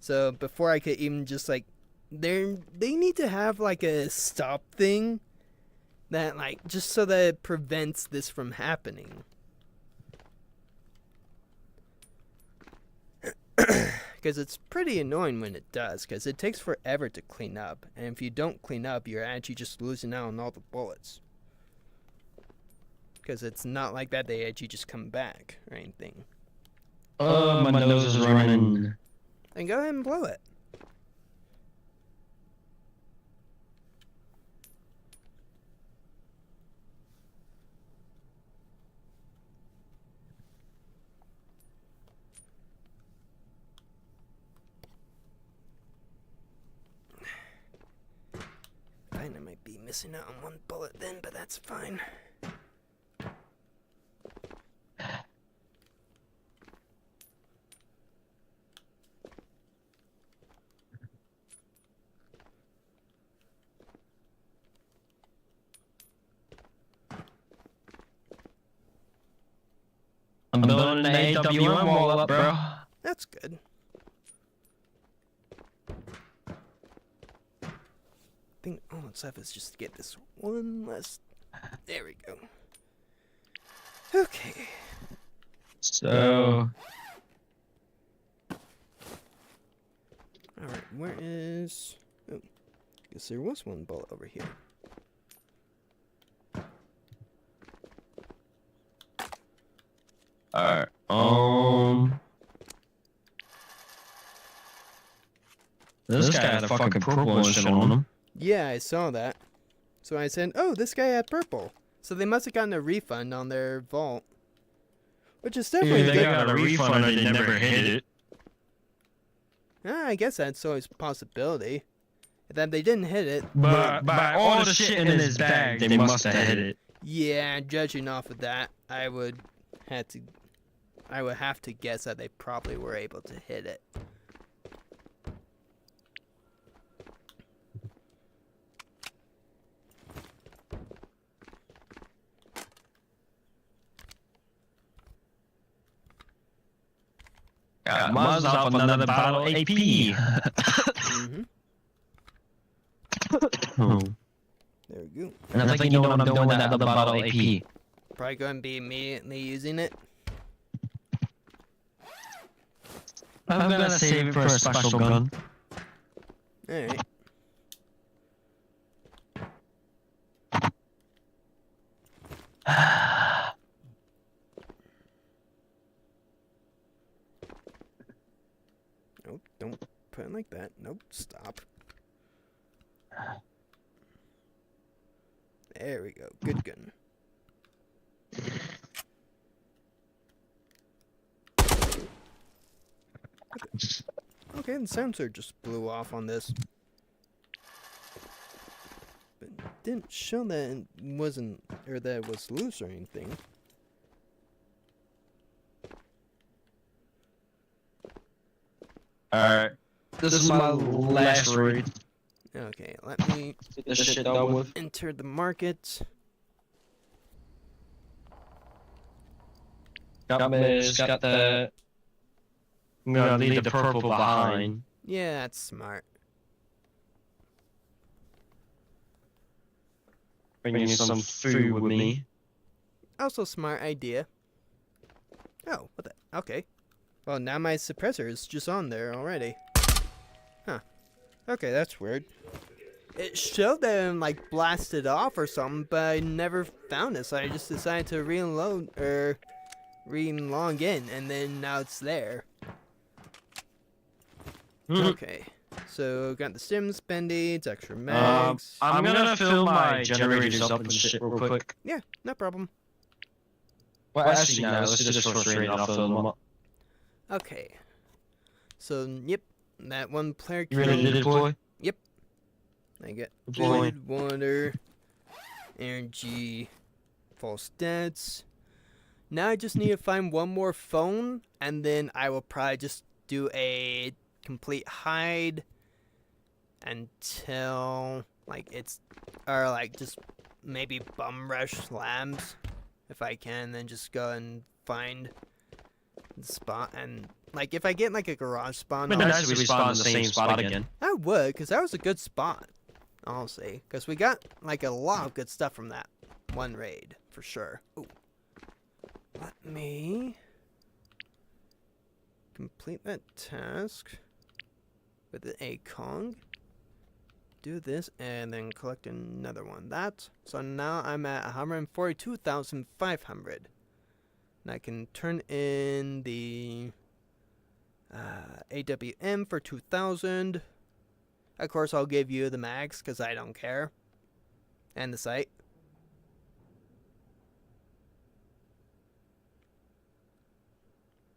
So before I could even just like, they need to have like a stop thing that like, just so that it prevents this from happening. Because it's pretty annoying when it does, because it takes forever to clean up, and if you don't clean up, you're actually just losing out on all the bullets. Because it's not like that they actually just come back or anything. My nose is running. Then go ahead and blow it. Fine, I might be missing out on 1 bullet then, but that's fine. I'm building an AWM wall up, bro. That's good. I think all that's left is just to get this one last... There we go. Okay. So... Alright, where is... Oh, guess there was 1 bullet over here. Alright, this guy had a fucking purple and shit on him. Yeah, I saw that. So I said, oh, this guy had purple. So they must have gotten a refund on their vault. Which is definitely They good. got a refund and they never hit it. I guess that's always a possibility. That they didn't hit it. But by all the shit in his bag, they must have hit it. Yeah, judging off of that, I would have to guess that they probably were able to hit it. Got Muzz up another bottle AP. Mm-hmm. Oh. There we go. And I think you know what I'm doing with that other bottle AP. Probably going to be immediately using it. I'm gonna save it for a special gun. Alright. Nope, don't put it like that. Nope, stop. There we go. Good gun. Okay, the sensor just blew off on this. But it didn't show that it wasn't, or that it was loose or anything. Alright. This is my last read. Okay, let me Get this shit done with. enter the market. Got Miz, got the... I'm gonna leave the purple behind. Yeah, that's smart. Bringing some food with me. Also smart idea. Oh, what the? Okay. Well, now my suppressor is just on there already. Huh. Okay, that's weird. It showed that it, like, blasted off or something, but I never found it, so I just decided to re-log in, and then now it's there. Okay. So, got the stims, band-aids, extra mags. I'm gonna fill my generators up and shit real quick. Yeah, no problem. Well, actually, no, let's just first rate and I'll fill them up. Okay. So, yep, that one player You ready to deploy? Yep. I get Deploy. food, water, energy, full stats. Now I just need to find one more phone, and then I will probably just do a complete hide until, like, it's, or, like, just maybe bum rush slams if I can, then just go and find the spot. And, like, if I get, like, a garage spawn, It'd be nice if we spawn in the same spot again. I would, because that was a good spot, honestly. Because we got, like, a lot of good stuff from that one raid, for sure. Ooh. Let me complete that task with the ACOG. Do this, and then collect another one. So now I'm at 142,500. And I can turn in the AWM for 2,000. Of course, I'll give you the mags because I don't care. And the site.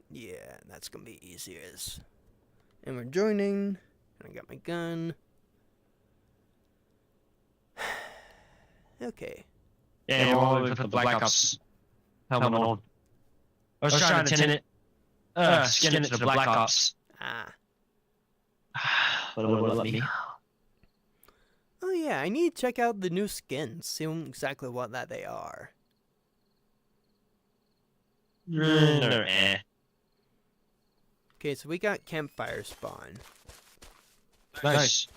Yeah, that's gonna be easiest. And we're joining. And I got my gun. Okay. Yeah, well, we put the Black Ops helmet on. I was trying to tin it. Skin it to the Black Ops. Ah. But it wouldn't let me. Oh yeah, I need to check out the new skins. See exactly what that they are. Eh. Okay, so we got campfire spawn. Nice.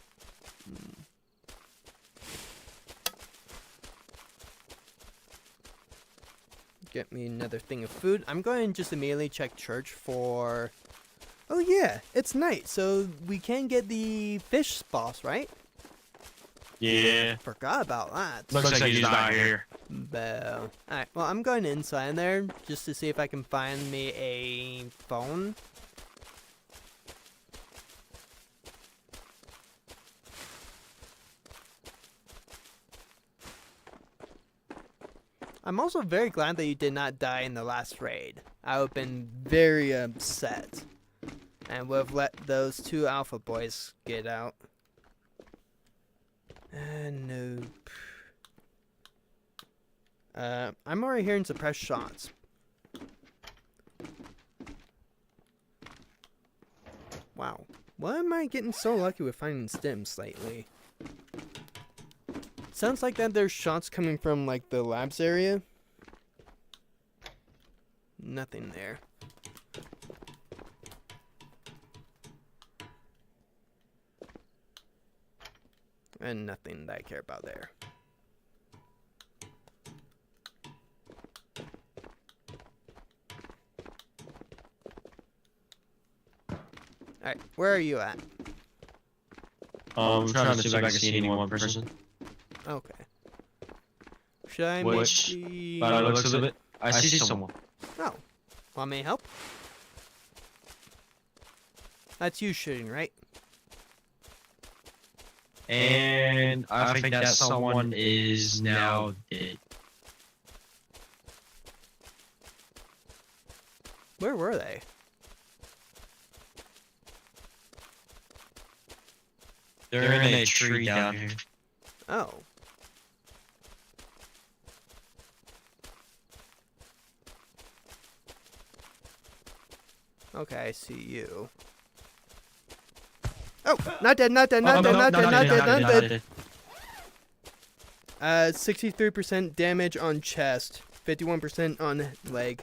Get me another thing of food. I'm going to just immediately check church for... Oh yeah, it's night, so we can get the fish boss, right? Yeah. Forgot about that. Looks like he's not here. Alright, well, I'm going inside there just to see if I can find me a phone. I'm also very glad that you did not die in the last raid. I would have been very upset. And would have let those 2 alpha boys get out. Nope. I'm already hearing suppressed shots. Wow. Why am I getting so lucky with finding stims lately? Sounds like that there's shots coming from like the labs area. Nothing there. And nothing that I care about there. Alright, where are you at? I'm trying to see if I can see any one person. Okay. Should I Which, maybe... by the looks of it, I see someone. Oh. Want me to help? That's you shooting, right? And I think that someone is now dead. Where were they? They're in a tree down here. Oh. Okay, I see you. Oh, not dead, not dead, not dead, not dead, not dead, not dead. 63% damage on chest, 51% on leg.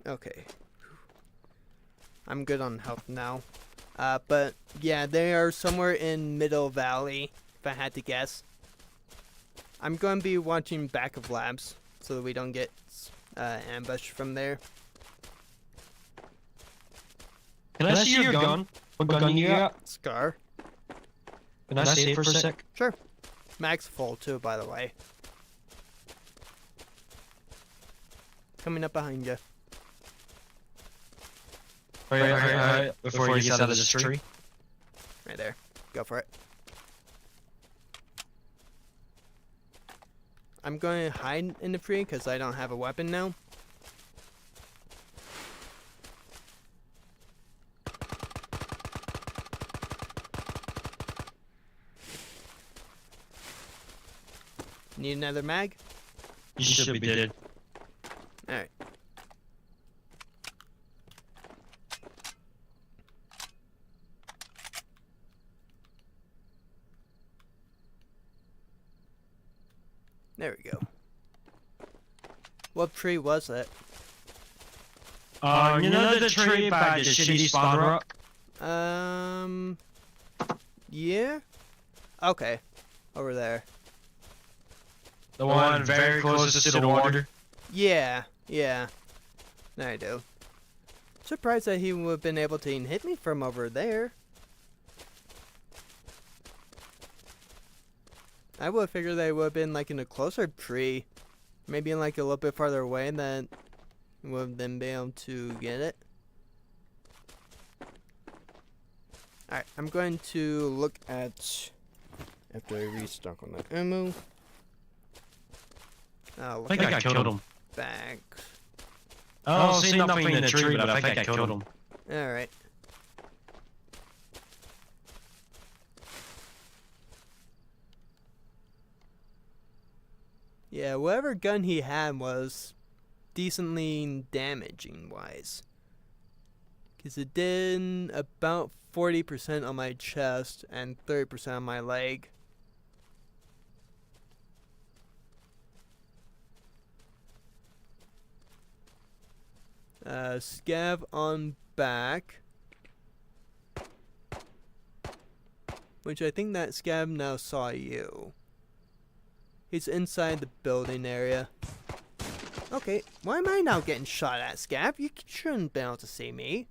Okay. I'm good on health now. But yeah, they are somewhere in Middle Valley, if I had to guess. I'm going to be watching back of labs so that we don't get ambushed from there. Can I see your gun? What gun you got? Scar. Can I see it for a sec? Sure. Mag's full too, by the way. Coming up behind you. Hurry, before he gets out of this tree. Right there. Go for it. I'm going to hide in the tree because I don't have a weapon now. Need another mag? You should be dead. Alright. There we go. What tree was it? You know the tree by the shitty spawn rock? Yeah? Okay. Over there. The one very closest to the water? Yeah, yeah. I do. Surprised that he would have been able to even hit me from over there. I would have figured they would have been like in a closer tree. Maybe in like a little bit farther away and then would have then been able to get it. Alright, I'm going to look at after I restock on that ammo. I think I killed him. Back. I don't see nothing in the tree, but I think I killed him. Alright. Yeah, whatever gun he had was decently damaging wise. Because it did about 40% on my chest and 30% on my leg. Scav on back. Which I think that Scav now saw you. He's inside the building area. Okay, why am I now getting shot at, Scav? You shouldn't be able to see me.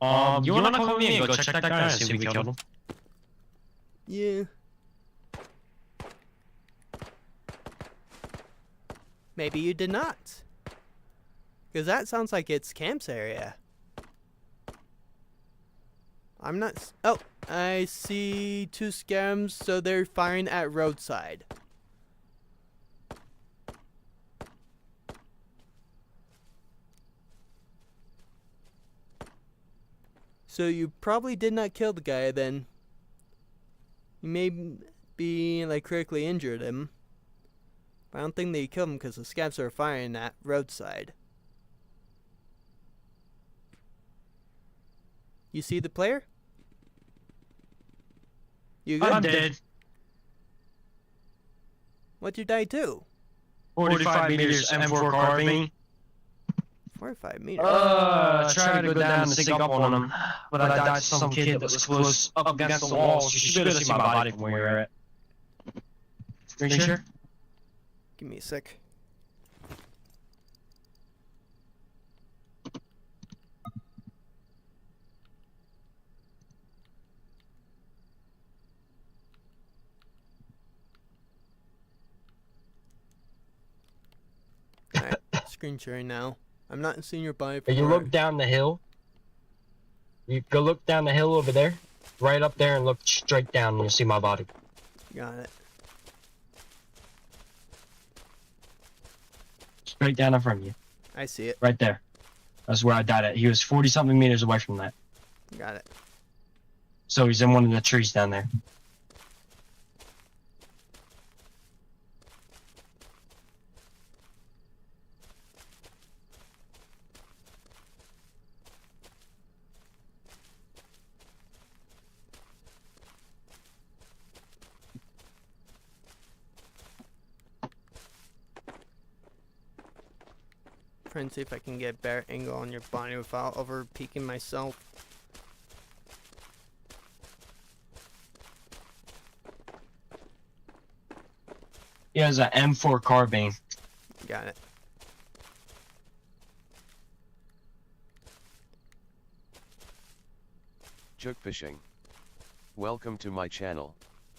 You wanna come with me and go check that guy and see if we killed him? Yeah. Maybe you did not. Because that sounds like it's Camp's area. I'm not... Oh, I see 2 scams, so they're firing at roadside. So you probably did not kill the guy then. You may be like critically injured him. But I don't think that you killed him because the scavs are firing at roadside. You see the player? You good? I'm dead. What'd you die to? 45 meters M4 carbine. 45 meters. Tried to go down and sink up on him, but I died to some kid that was close up against the walls. You should be able to see my body from where you're at. Screen share? Give me a sec. Alright, screen sharing now. I'm not seeing your body. You look down the hill. You go look down the hill over there. Right up there and look straight down and you'll see my body. Got it. Straight down in front of you. I see it. Right there. That's where I died at. He was 40-something meters away from that. Got it. So he's in one of the trees down there. Trying to see if I can get a better angle on your body without over peeking myself. He has an M4 carbine. Got it. Chook fishing. Welcome to my channel.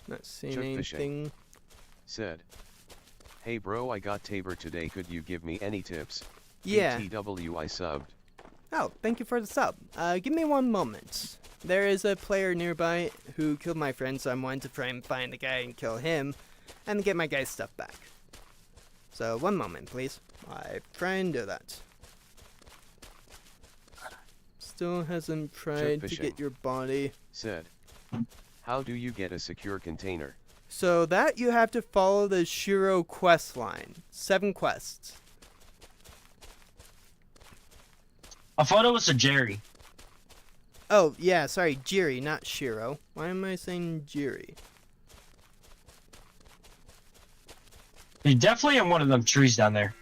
Not seeing Chook anything. fishing. Said. Hey bro, I got Tabor today, could you give me any tips? Yeah. BTW I subbed. Oh, thank you for the sub. Give me one moment. There is a player nearby who killed my friend, so I'm wanting to try and find the guy and kill him, and get my guy's stuff back. So, one moment, please. I try and do that. Still hasn't tried to fishing. get your body. Said. How do you get a secure container? So that you have to follow the Shiro quest line. 7 quests. I thought it was a Jerry. Oh, yeah, sorry, Jiri, not Shiro. Why am I saying Jiri? He's definitely in one of them trees down there.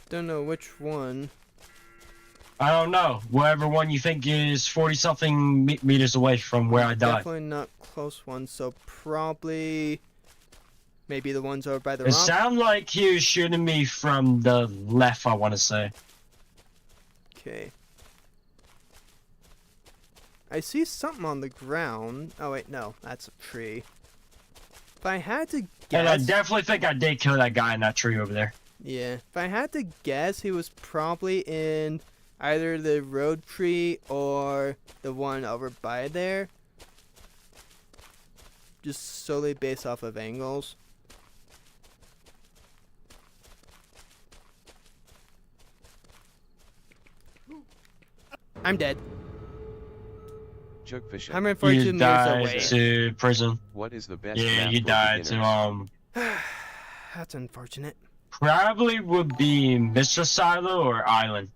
Don't know which one. I don't know. Whatever one you think is 40-something meters away from where I died. Definitely not close one, so probably maybe the ones over by the It rock. sounded like he was shooting me from the left, I want to say. Okay. I see something on the ground. Oh wait, no, that's a tree. If I had to guess... And I definitely think I did kill that guy in that tree over there. Yeah, if I had to guess, he was probably in either the road tree or the one over by there. Just solely based off of angles. I'm dead. Chook fishing. 142 You meters died away. to prison. What is the best Yeah, map you for died beginners? to, That's unfortunate. probably would be Mr. Silo or Island.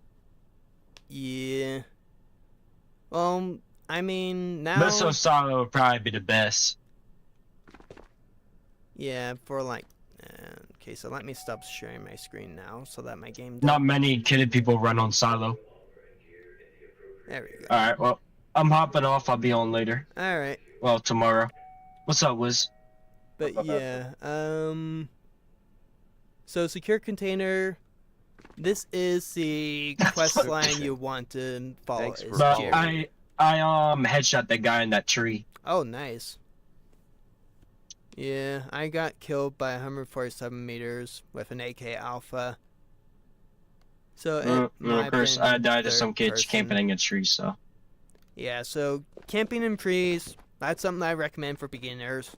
Yeah. I mean, now... Mr. Silo would probably be the best. Yeah, for like... okay, so let me stop sharing my screen now so that my game... Not many kidded people run on Silo. There we go. Alright, well, I'm hopping off. I'll be on later. Alright. Well, tomorrow. What's up, Wiz? But yeah, so secure container, This is the quest line you want to follow. Thanks Is for But Jerry. I headshot that guy in that tree. Oh, nice. Yeah, I got killed by 147 meters with an AK Alpha. So it might Of course, have I been died to third some kids person. camping in a tree. So Yeah, so camping in trees, that's something I recommend for beginners.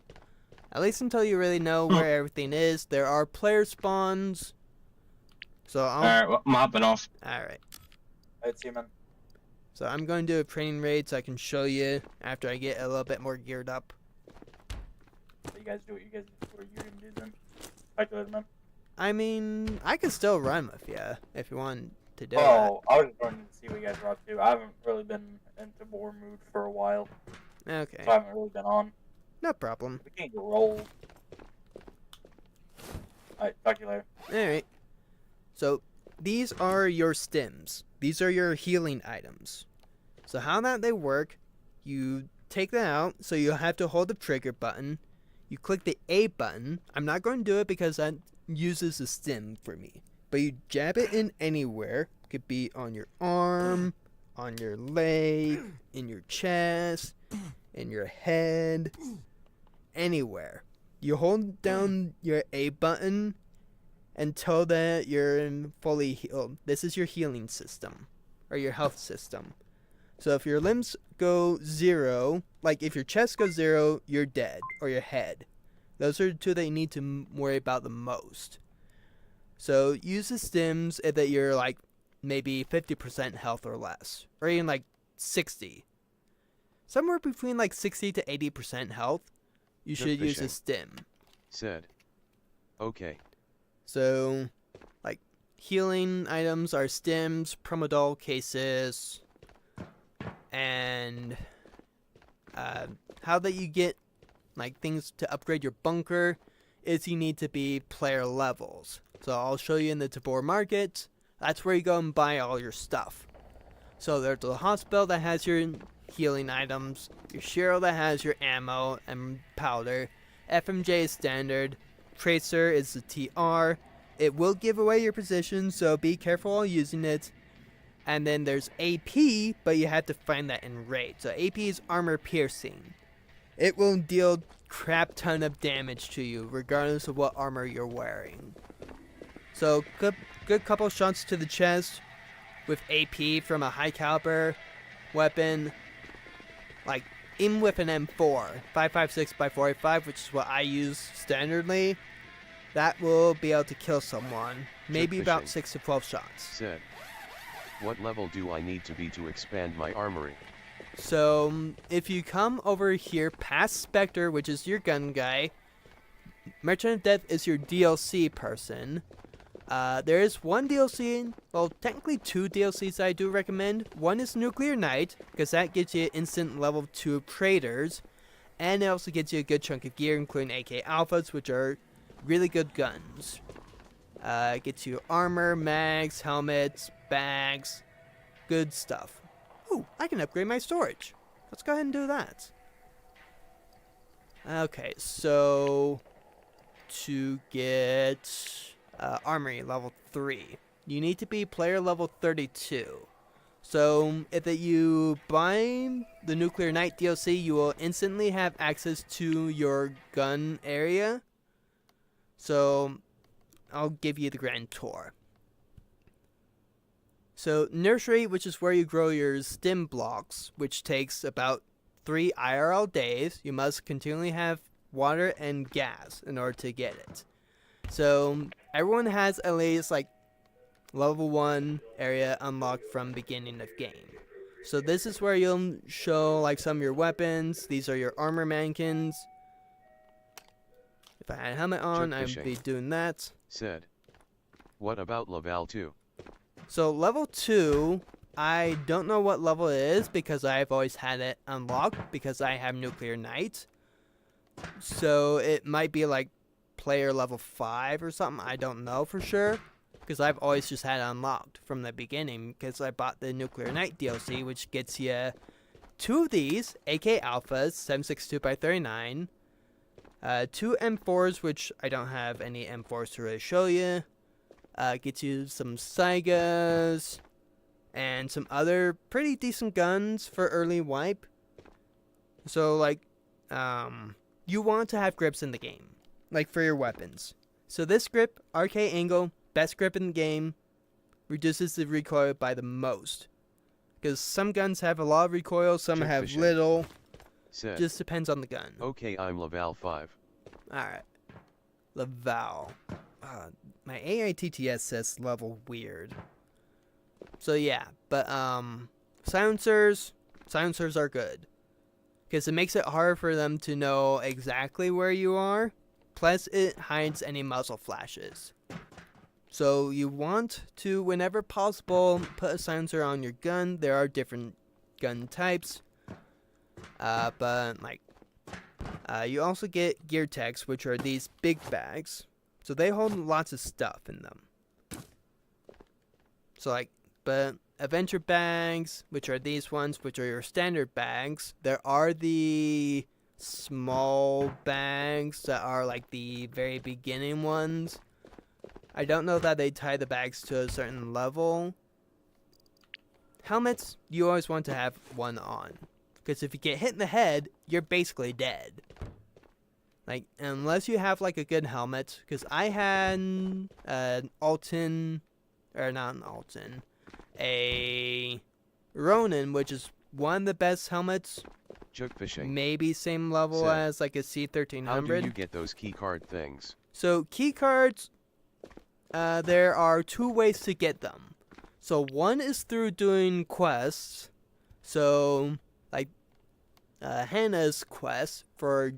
At least until you really know where everything is. There are player spawns. So all right, well, I'm hopping off. Alright. Alright, see you, man. So I'm going to do a training raid so I can show you after I get a little bit more geared up. So you guys do what you guys were you're gonna do then. Talk to you later, man. I mean, I could still run with you if you want to do Oh, I was just wanting to see what you guys were up to. I haven't really been in tabor mood for a while, it. Okay, so I haven't really been on. no problem. We can't get rolled. Alright, talk to you later. Alright. So, these are your stims. These are your healing items. So how that they work, you take that out, so you'll have to hold the trigger button. You click the A button. I'm not going to do it because that uses a stim for me. But you jab it in anywhere. It could be on your arm, on your leg, in your chest, in your head, anywhere. You hold down your A button until that you're fully healed. This is your healing system, or your health system. So if your limbs go 0, like if your chest goes 0, you're dead, or your head. Those are the two that you need to worry about the most. So use the stims if that you're like maybe 50% health or less, or even like 60. Somewhere between like 60 to 80% health, you Good should use a fishing. stim. Said. Okay. So, like, healing items are stims, promodol cases, and how that you get, like, things to upgrade your bunker is you need to be player levels. So I'll show you in the tabor market. That's where you go and buy all your stuff. So there's the hospital that has your healing items, your Shiro that has your ammo and powder, FMJ is standard, Tracer is the TR. It will give away your position, so be careful while using it. And then there's AP, but you have to find that in raid. So AP is armor piercing. It will deal crap ton of damage to you, regardless of what armor you're wearing. So good couple shots to the chest with AP from a high caliber weapon, like even with an M4, 5.56 by 4.85, which is what I use standardly. That will be able to kill someone. Maybe about fishing. 6 to 12 shots. Said. What level do I need to be to expand my armory? So, if you come over here past Spectre, which is your gun guy, Merchant of Death is your DLC person. There is one DLC, well, technically 2 DLCs I do recommend. One is Nuclear Knight, because that gives you instant level 2 traders, and it also gets you a good chunk of gear, including AK Alphas, which are really good guns. It gets you armor, mags, helmets, bags, good stuff. Ooh, I can upgrade my storage. Let's go ahead and do that. Okay, so to get armory level 3, you need to be player level 32. So if you buy the Nuclear Knight DLC, you will instantly have access to your gun area. So I'll give you the grand tour. So nursery, which is where you grow your stim blocks, which takes about 3 IRL days. You must continually have water and gas in order to get it. So everyone has at least like level 1 area unlocked from beginning of game. So this is where you'll show like some of your weapons. These are your armor mannequins. If I had a helmet on, I would be doing that. Said. What about level 2? So level 2, I don't know what level it is because I've always had it unlocked because I have Nuclear Knight. So it might be like player level 5 or something. I don't know for sure because I've always just had it unlocked from the beginning because I bought the Nuclear Knight DLC, which gets you 2 of these AK Alphas, 7.62x39, 2 M4s, which I don't have any M4s to really show you. Gets you some Saigas and some other pretty decent guns for early wipe. So like, you want to have grips in the game, like for your weapons. So this grip, RK angle, best grip in the game, reduces the recoil by the most. Because some guns have a lot of recoil, some Check have fishing. little. Said. Just depends on the gun. Okay, I'm Laval 5. Alright. Laval. My AITTS says level weird. So yeah, but silencers are good. Because it makes it harder for them to know exactly where you are. Plus it hides any muzzle flashes. So you want to, whenever possible, put a silencer on your gun. There are different gun types. But like, you also get gear tags, which are these big bags. So they hold lots of stuff in them. So like, but adventure bags, which are these ones, which are your standard bags. There are the small bags that are like the very beginning ones. I don't know that they tie the bags to a certain level. Helmets, you always want to have one on. Because if you get hit in the head, you're basically dead. Like, unless you have like a good helmet. Because I had an Alton, or not an Alton, a Ronin, which is one of the best helmets. Joke fishing. Maybe same level Said. as like a C1300. How do you get those key card things? So key cards, there are two ways to get them. So one is through doing quests. So like Hannah's quest for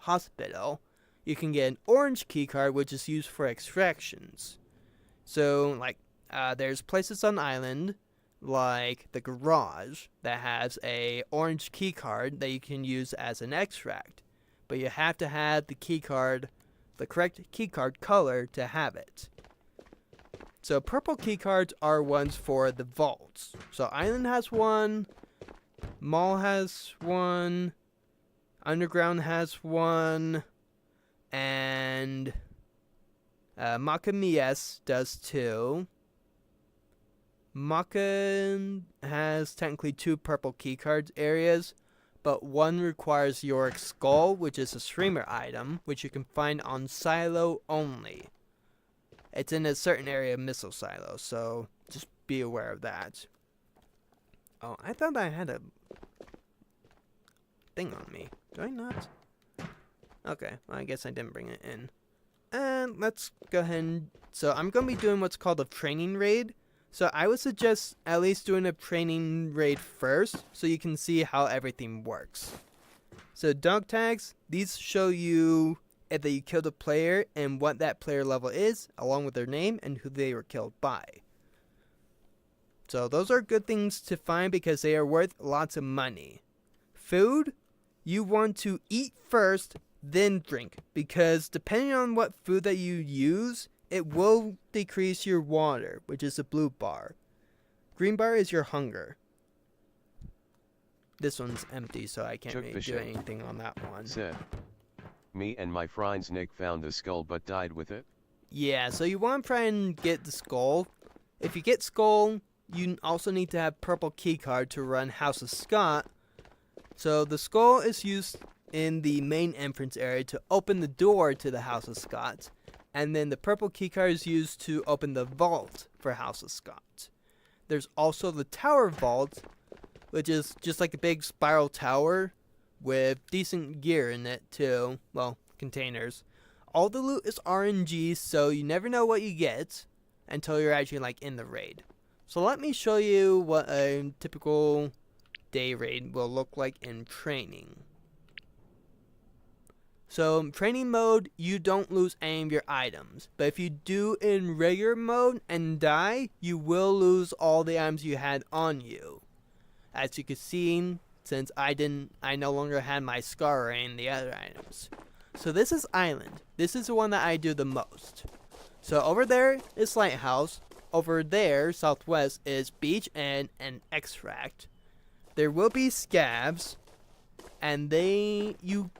hospital, you can get an orange key card, which is used for extractions. So like there's places on island like the garage that has a orange key card that you can use as an extract, but you have to have the key card, the correct key card color to have it. So purple key cards are ones for the vaults. So island has one, mall has one, underground has one, and Makamies does too. Maka has technically 2 purple keycards areas, but one requires Yorick Skull, which is a streamer item, which you can find on Silo only. It's in a certain area of Missile Silo, so just be aware of that. Oh, I thought I had a thing on me. Do I not? Okay, well, I guess I didn't bring it in. And let's go ahead and... So I'm going to be doing what's called a training raid. So I would suggest at least doing a training raid first, so you can see how everything works. So dog tags, these show you if you killed a player and what that player level is, along with their name and who they were killed by. So those are good things to find because they are worth lots of money. Food, you want to eat first, then drink, because depending on what food that you use, it will decrease your water, which is a blue bar. Green bar is your hunger. This one's empty, so I can't really do anything on that one. Said, me and my friends Nick found the skull but died with it. Yeah, so you want to try and get the skull. If you get skull, you also need to have purple keycard to run House of Scott. So the skull is used in the main entrance area to open the door to the House of Scott. And then the purple keycard is used to open the vault for House of Scott. There's also the tower vault, which is just like a big spiral tower with decent gear in it too. Well, containers. All the loot is RNG, so you never know what you get until you're actually like in the raid. So let me show you what a typical day raid will look like in training. So in training mode, you don't lose any of your items. But if you do in regular mode and die, you will lose all the items you had on you. As you can see, since I no longer had my scar or any of the other items. So this is island. This is the one that I do the most. So over there is lighthouse. Over there, southwest, is beach and an extract. There will be scabs, and you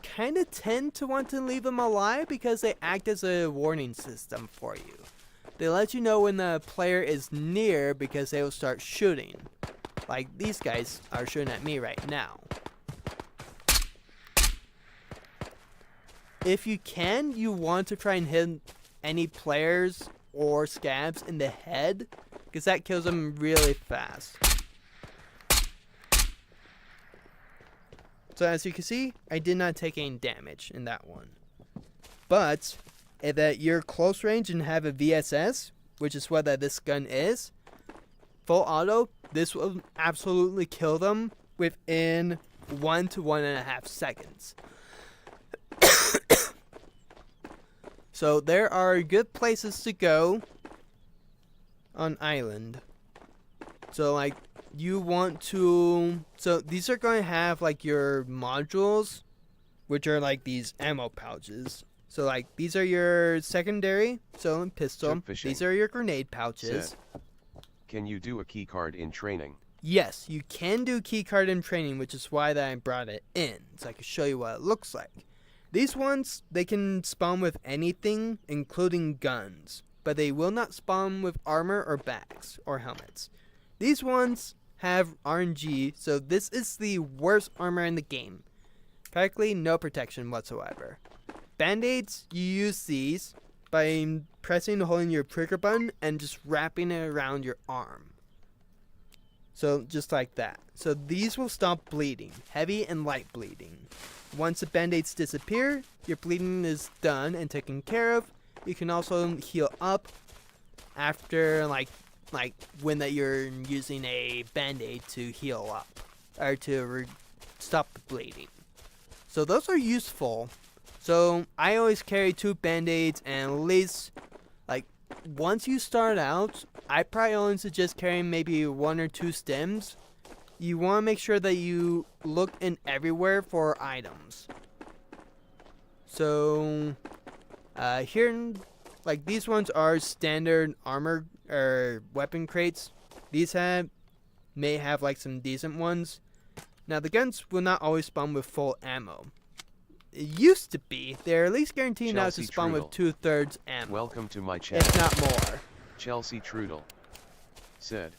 kind of tend to want to leave them alive because they act as a warning system for you. They let you know when the player is near because they will start shooting. Like these guys are shooting at me right now. If you can, you want to try and hit any players or scabs in the head, because that kills them really fast. So as you can see, I did not take any damage in that one. But if you're close range and have a VSS, which is what this gun is, full auto, this will absolutely kill them within 1 to 1.5 seconds. So there are good places to go on island. So like you want to, so these are going to have like your modules, which are like these ammo pouches. So like these are your secondary, so pistol. These are your grenade pouches. Said, can you do a key card in training? Yes, you can do key card in training, which is why that I brought it in, so I can show you what it looks like. These ones, they can spawn with anything, including guns, but they will not spawn with armor or bags or helmets. These ones have RNG, so this is the worst armor in the game. Practically no protection whatsoever. Band-aids, you use these by pressing and holding your trigger button and just wrapping it around your arm. So just like that. So these will stop bleeding, heavy and light bleeding. Once the band-aids disappear, your bleeding is done and taken care of. You can also heal up after like when that you're using a band-aid to heal up or to stop the bleeding. So those are useful. So I always carry 2 band-aids, and at least like once you start out, I probably only suggest carrying maybe 1 or 2 stems. You want to make sure that you look in everywhere for items. So here, like these ones are standard armor or weapon crates. These may have like some decent ones. Now the guns will not always spawn with full ammo. It used to be. They're at least guaranteed now to spawn with 2/3 ammo. Welcome to my channel. If not more. Chelsea Trudel said,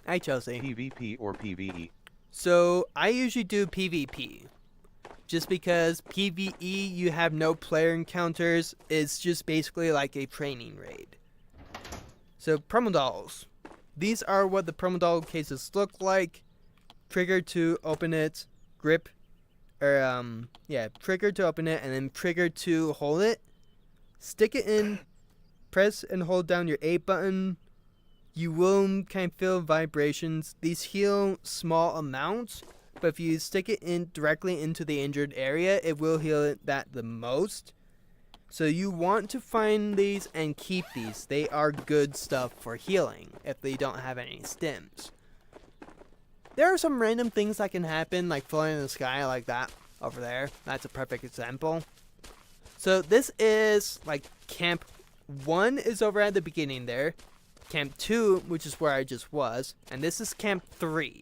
Hi Chelsea. PvP or PvE? So I usually do PvP. Just because PvE you have no player encounters, it's just basically like a training raid. So promo dolls. These are what the promo doll cases look like. Trigger to open it, grip, or trigger to open it, and then trigger to hold it. Stick it in, press and hold down your A button. You will kind of feel vibrations. These heal small amounts, but if you stick it in directly into the injured area, it will heal that the most. So you want to find these and keep these. They are good stuff for healing if they don't have any stims. There are some random things that can happen, like floating in the sky like that over there. That's a perfect example. So this is like Camp 1 is over at the beginning there. Camp 2, which is where I just was. And this is Camp 3.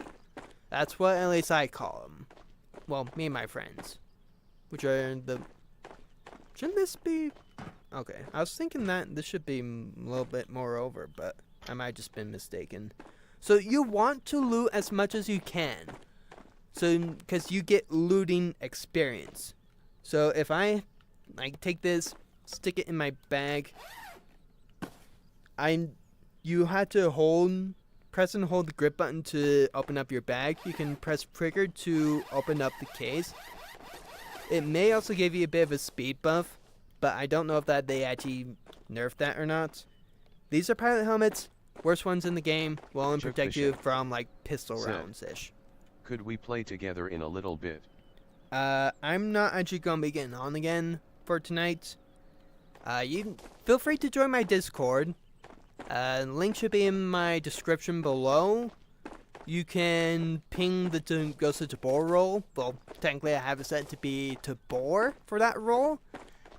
That's what at least I call them. Well, me and my friends. Which are the... Shouldn't this be... Okay, I was thinking that this should be a little bit more over, but I might have just been mistaken. So you want to loot as much as you can. So, because you get looting experience. So if I take this, stick it in my bag. You have to press and hold the grip button to open up your bag. You can press trigger to open up the case. It may also give you a bit of a speed buff, but I don't know if they actually nerfed that or not. These are pilot helmets, worst ones in the game, will only protect you from like pistol rounds-ish. Could we play together in a little bit? I'm not actually going to be getting on again for tonight. You feel free to join my Discord. Link should be in my description below. You can ping the Ghost of Tabor role. Well, technically I have it set to be Tabor for that role.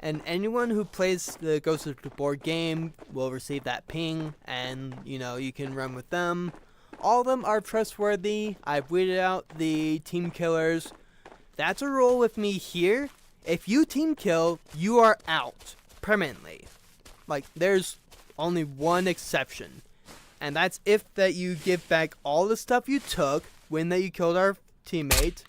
And anyone who plays the Ghost of Tabor game will receive that ping. And, you can run with them. All of them are trustworthy. I've weeded out the team killers. That's a rule with me here. If you team kill, you are out permanently. Like, there's only one exception. And that's if that you give back all the stuff you took when that you killed our teammate.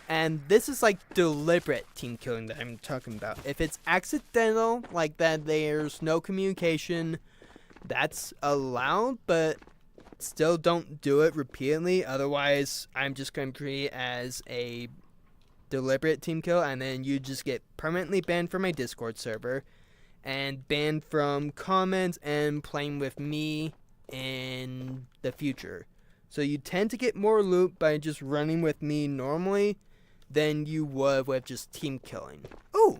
And this is like deliberate team killing that I'm talking about. If it's accidental, like that there's no communication, that's allowed, but still don't do it repeatedly. Otherwise, I'm just going to treat it as a deliberate team kill, and then you just get permanently banned from my Discord server and banned from comments and playing with me in the future. So you tend to get more loot by just running with me normally than you would with just team killing. Oh,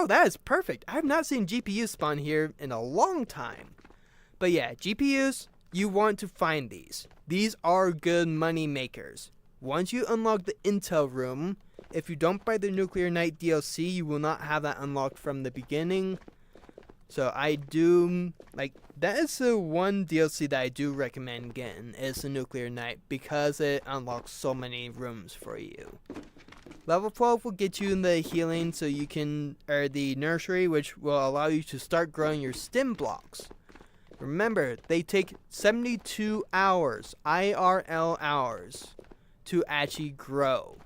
that is perfect. I have not seen GPUs spawn here in a long time. But yeah, GPUs, you want to find these. These are good money makers. Once you unlock the intel room, if you don't buy the Nuclear Knight DLC, you will not have that unlocked from the beginning. So I do, like, that is the one DLC that I do recommend getting, is the Nuclear Knight, because it unlocks so many rooms for you. Level 12 will get you in the healing, so you can, or the nursery, which will allow you to start growing your stem blocks. Remember, they take 72 hours, IRL hours, to actually grow.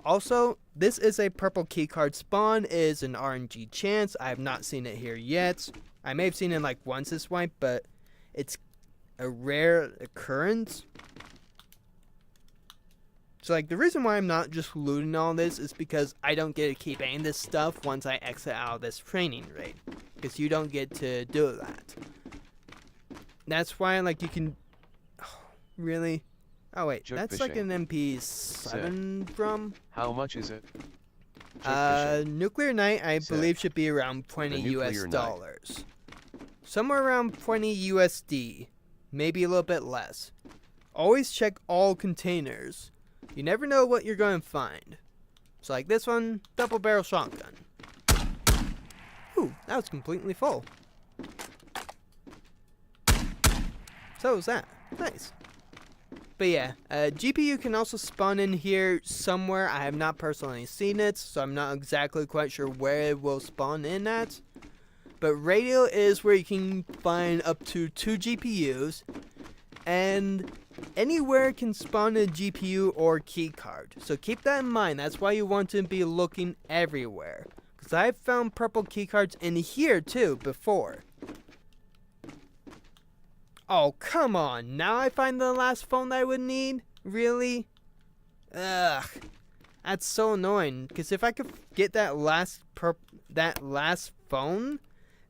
Also, this is a purple keycard spawn. It is an RNG chance. I have not seen it here yet. I may have seen it like once this wipe, but it's a rare occurrence. So like the reason why I'm not just looting all this is because I don't get to keep any of this stuff once I exit out of this training raid. Because you don't get to do that. That's why like you can... Oh, really? Oh wait, Jug that's fishing. like an MP7 drum? How much is it? Nuclear Knight I Set. believe should be around 20 The US Nuclear Knight. dollars. Somewhere around 20 USD. Maybe a little bit less. Always check all containers. You never know what you're going to find. So like this one, double barrel shotgun. Ooh, that was completely full. So was that. Nice. But yeah, GPU can also spawn in here somewhere. I have not personally seen it, so I'm not exactly quite sure where it will spawn in at. But radio is where you can find up to 2 GPUs. And anywhere can spawn a GPU or keycard. So keep that in mind. That's why you want to be looking everywhere. Because I've found purple keycards in here too before. Oh, come on. Now I find the last phone that I would need? Really? Ugh. That's so annoying. Because if I could get that last phone,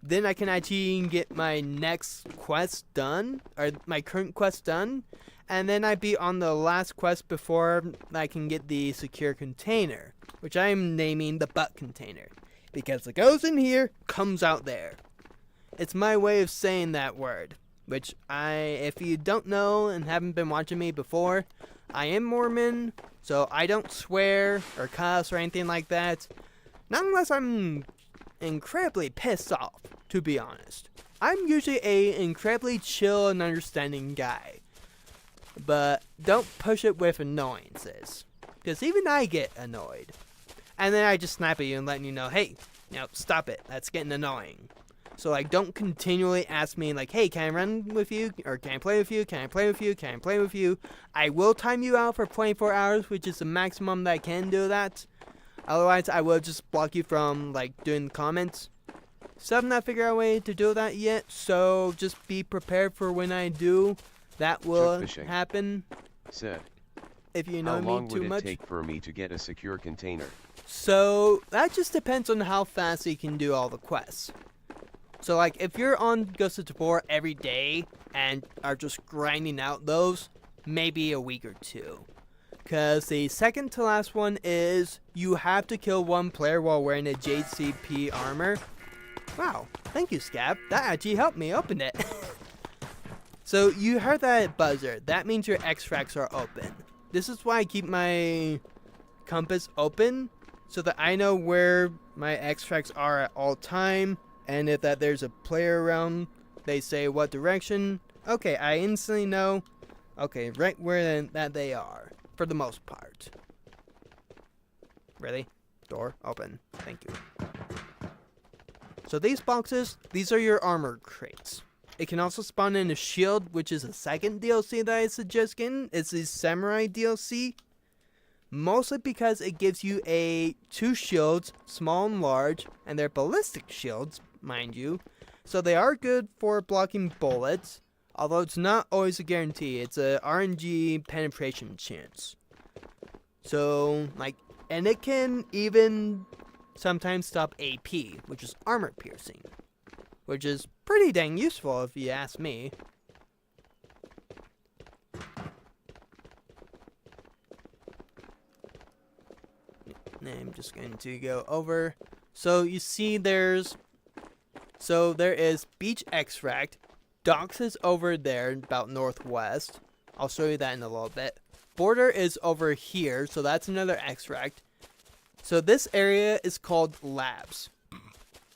then I can actually get my next quest done. Or my current quest done. And then I'd be on the last quest before I can get the secure container. Which I'm naming the butt container. Because it goes in here, comes out there. It's my way of saying that word. Which if you don't know and haven't been watching me before, I am Mormon, so I don't swear or cuss or anything like that. Not unless I'm incredibly pissed off, to be honest. I'm usually a incredibly chill and understanding guy. But don't push it with annoyances. Because even I get annoyed. And then I just snap at you and letting you know, hey, stop it. That's getting annoying. So, like, don't continually ask me, like, hey, can I run with you? Or can I play with you? Can I play with you? Can I play with you? I will time you out for 24 hours, which is the maximum that I can do that. Otherwise, I will just block you from, like, doing comments. Still have not figured out a way to do that yet, so just be prepared for when I do. That will happen. Said. If you know me too much. How long would it take for me to get a secure container? So, that just depends on how fast you can do all the quests. So, like, if you're on Ghost of Tabor every day and are just grinding out those, maybe a week or 2. Because the second to last one is you have to kill one player while wearing a JCP armor. Wow, thank you, Scab. That actually helped me open it. So, you heard that buzzer. That means your extracts are open. This is why I keep my compass open, so that I know where my extracts are at all time. And if that there's a player around, they say what direction. Okay, I instantly know. Okay, right where that they are, for the most part. Really? Door open. Thank you. So these boxes, these are your armor crates. It can also spawn in a shield, which is a second DLC that I suggest getting. It's the Samurai DLC. Mostly because it gives you two shields, small and large, and they're ballistic shields, mind you. So they are good for blocking bullets, although it's not always a guarantee. It's a RNG penetration chance. So, and it can even sometimes stop AP, which is armor piercing, which is pretty dang useful if you ask me. I'm just going to go over. So you see there is beach extract. Docks is over there, about northwest. I'll show you that in a little bit. Border is over here, so that's another extract. So this area is called labs.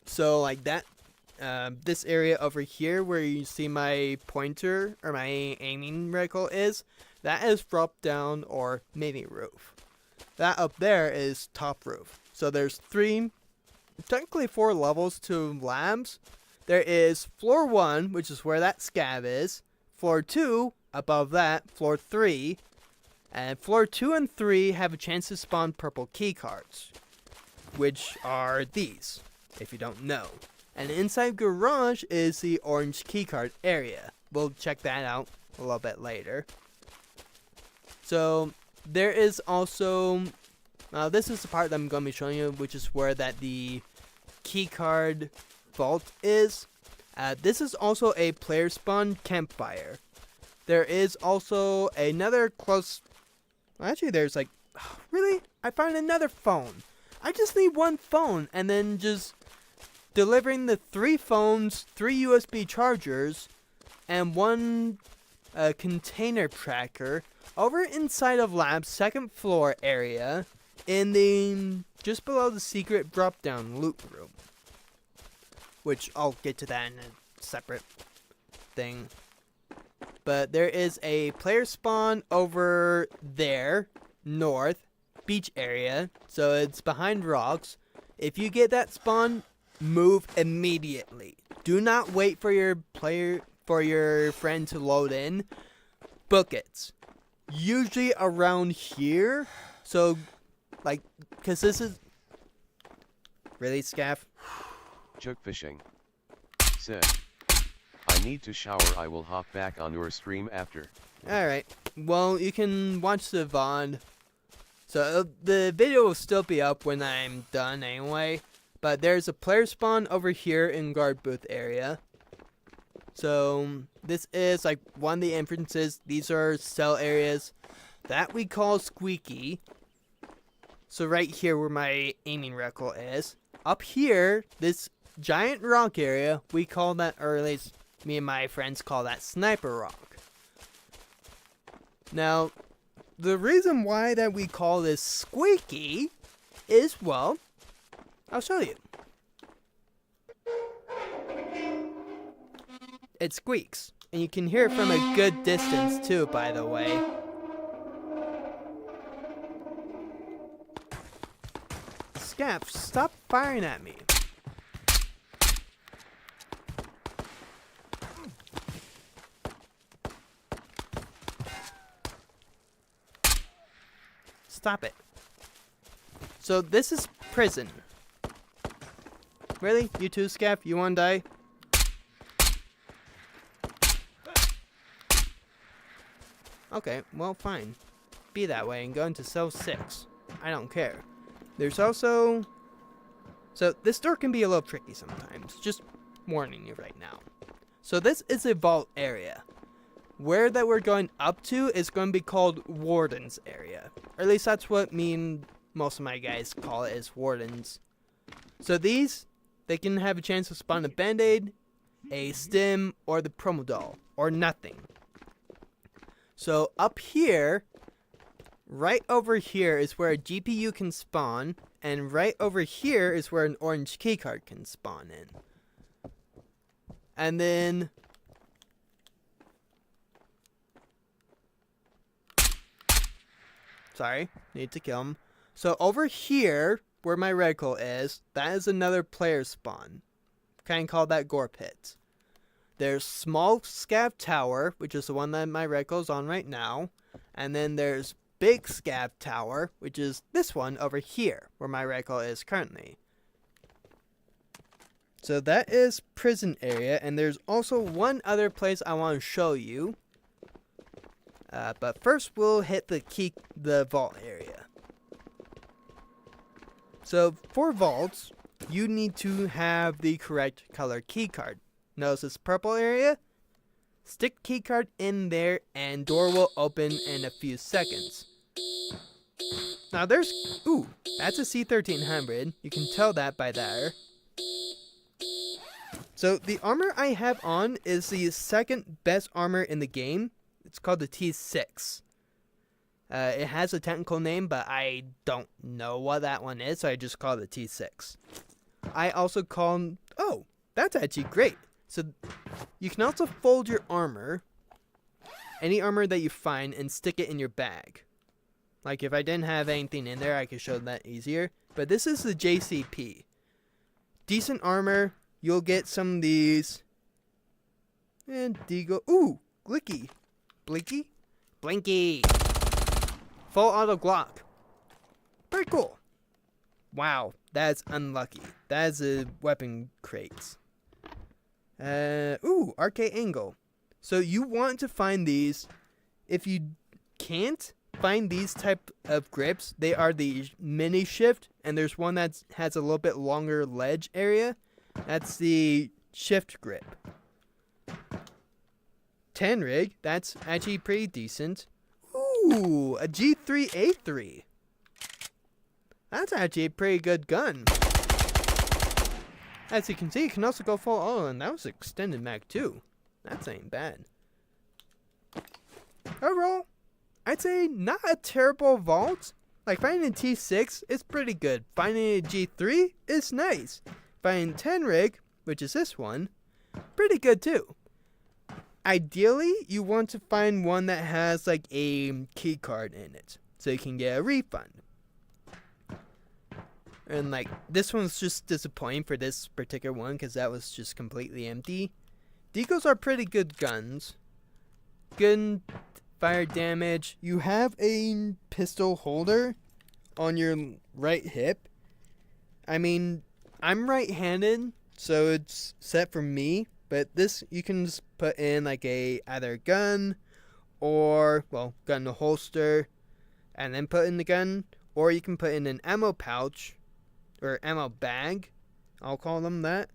So like that, this area over here where you see my pointer or my aiming reticle is, that is drop down or mini roof. That up there is top roof. So there's technically 4 levels to labs. There is floor 1, which is where that scav is. Floor 2, above that. Floor 3. And floor 2 and 3 have a chance to spawn purple key cards, which are these, if you don't know. And inside garage is the orange keycard area. We'll check that out a little bit later. So there is also, this is the part that I'm going to be showing you, which is where the keycard vault is. This is also a player spawn campfire. There is also another close, actually there's really? I found another phone. I just need one phone, and then just delivering the 3 phones, 3 USB chargers, and 1 container tracker over inside of lab's 2nd floor area in the just below the secret drop down loot room, which I'll get to that in a separate thing. But there is a player spawn over there north beach area, so it's behind rocks. If you get that spawn, move immediately. Do not wait for your friend to load in. Book it. Usually around here. So, because this is... Really, Scaff? Chook fishing. Said. I need to shower. I will hop back on your stream after. Alright. Well, you can watch the VOD. So, the video will still be up when I'm done anyway. But there's a player spawn over here in guard booth area. So, this is one of the entrances. These are cell areas that we call squeaky. So right here where my aiming reticle is. Up here, this giant rock area, we call that, or at least me and my friends call that sniper rock. Now, the reason why that we call this squeaky is, well, I'll show you. It squeaks, and you can hear it from a good distance too, by the way. Scaff, stop firing at me. Stop it. So this is prison. Really? You too, Scaff? You wanna die? Okay, well, fine. Be that way and go into cell 6. I don't care. There's also... So, this door can be a little tricky sometimes. Just warning you right now. So, this is a vault area. Where that we're going up to is going to be called Warden's area. Or at least that's what me and most of my guys call it, is Wardens. So, these, they can have a chance to spawn a Band-Aid, a stim, or the promo doll. Or nothing. So up here, right over here is where a GPU can spawn, and right over here is where an orange keycard can spawn in. And then... Sorry, need to kill him. So over here, where my reticle is, that is another player spawn. kind of call that gore pit. There's small scav tower, which is the one that my recal's on right now. And then there's big scav tower, which is this one over here, where my recal is currently. So that is prison area, and there's also one other place I want to show you. But first we'll hit the vault area. So for vaults, you need to have the correct color keycard. Notice this purple area? Stick keycard in there and door will open in a few seconds. Now there's, ooh, that's a C1300. You can tell that by there. So the armor I have on is the second best armor in the game. It's called the T6. It has a technical name, but I don't know what that one is, so I just call it the T6. I also call, oh, that's actually great. So you can also fold your armor, any armor that you find, and stick it in your bag. Like if I didn't have anything in there, I could show that easier. But this is the JCP. Decent armor. You'll get some of these. And Deagle. Ooh, Glicky. Blinky? Blinky. Full auto Glock. Pretty cool. Wow, that's unlucky. That is a weapon crate. Ooh, arcade angle. So you want to find these. If you can't find these type of grips, they are the mini shift, and there's one that has a little bit longer ledge area. That's the shift grip. 10 rig, that's actually pretty decent. Ooh, a G3A3. That's actually a pretty good gun. As you can see, you can also go full auto, and that was extended mag too. That's ain't bad. Overall, I'd say not a terrible vault. Like finding a T6 is pretty good. Finding a G3 is nice. Finding 10 rig, which is this one, pretty good too. Ideally, you want to find one that has like a key card in it, so you can get a refund. And like this one's just disappointing for this particular one because that was just completely empty. Deagles are pretty good guns. Good fire damage. You have a pistol holder on your right hip. I mean, I'm right-handed, so it's set for me. But this you can just put in like a either gun or gun to holster, and then put in the gun, or you can put in an ammo pouch. Or ammo bag, I'll call them that.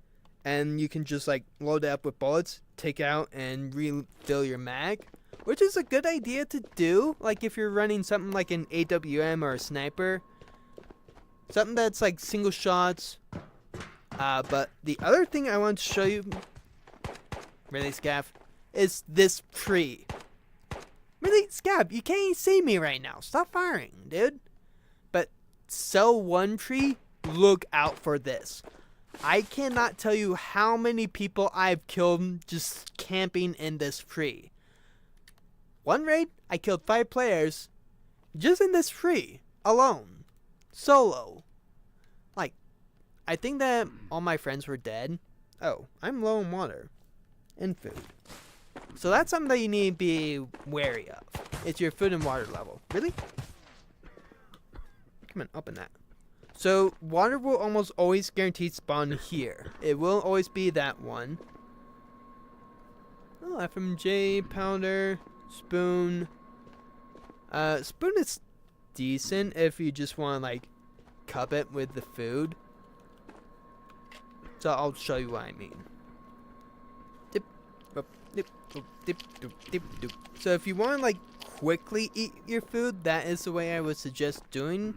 And you can just like load it up with bullets, take out and refill your mag. Which is a good idea to do, like if you're running something like an AWM or a sniper. Something that's like single shots. But the other thing I want to show you, really Scav, is this tree. Really Scav, you can't even see me right now. Stop firing, dude. But sell one tree. Look out for this. I cannot tell you how many people I've killed just camping in this tree. One raid, I killed 5 players just in this tree, alone, solo. Like, I think that all my friends were dead. Oh, I'm low on water and food. So that's something that you need to be wary of. It's your food and water level. Really? Come on, open that. So, water will almost always guarantee spawn here. It will always be that one. Oh, FMJ, powder, spoon. Spoon is decent if you just want to, like, cup it with the food. So, I'll show you what I mean. Dip, dip, dip, dip, dip, dip, dip. So, if you want to, like, quickly eat your food, that is the way I would suggest doing.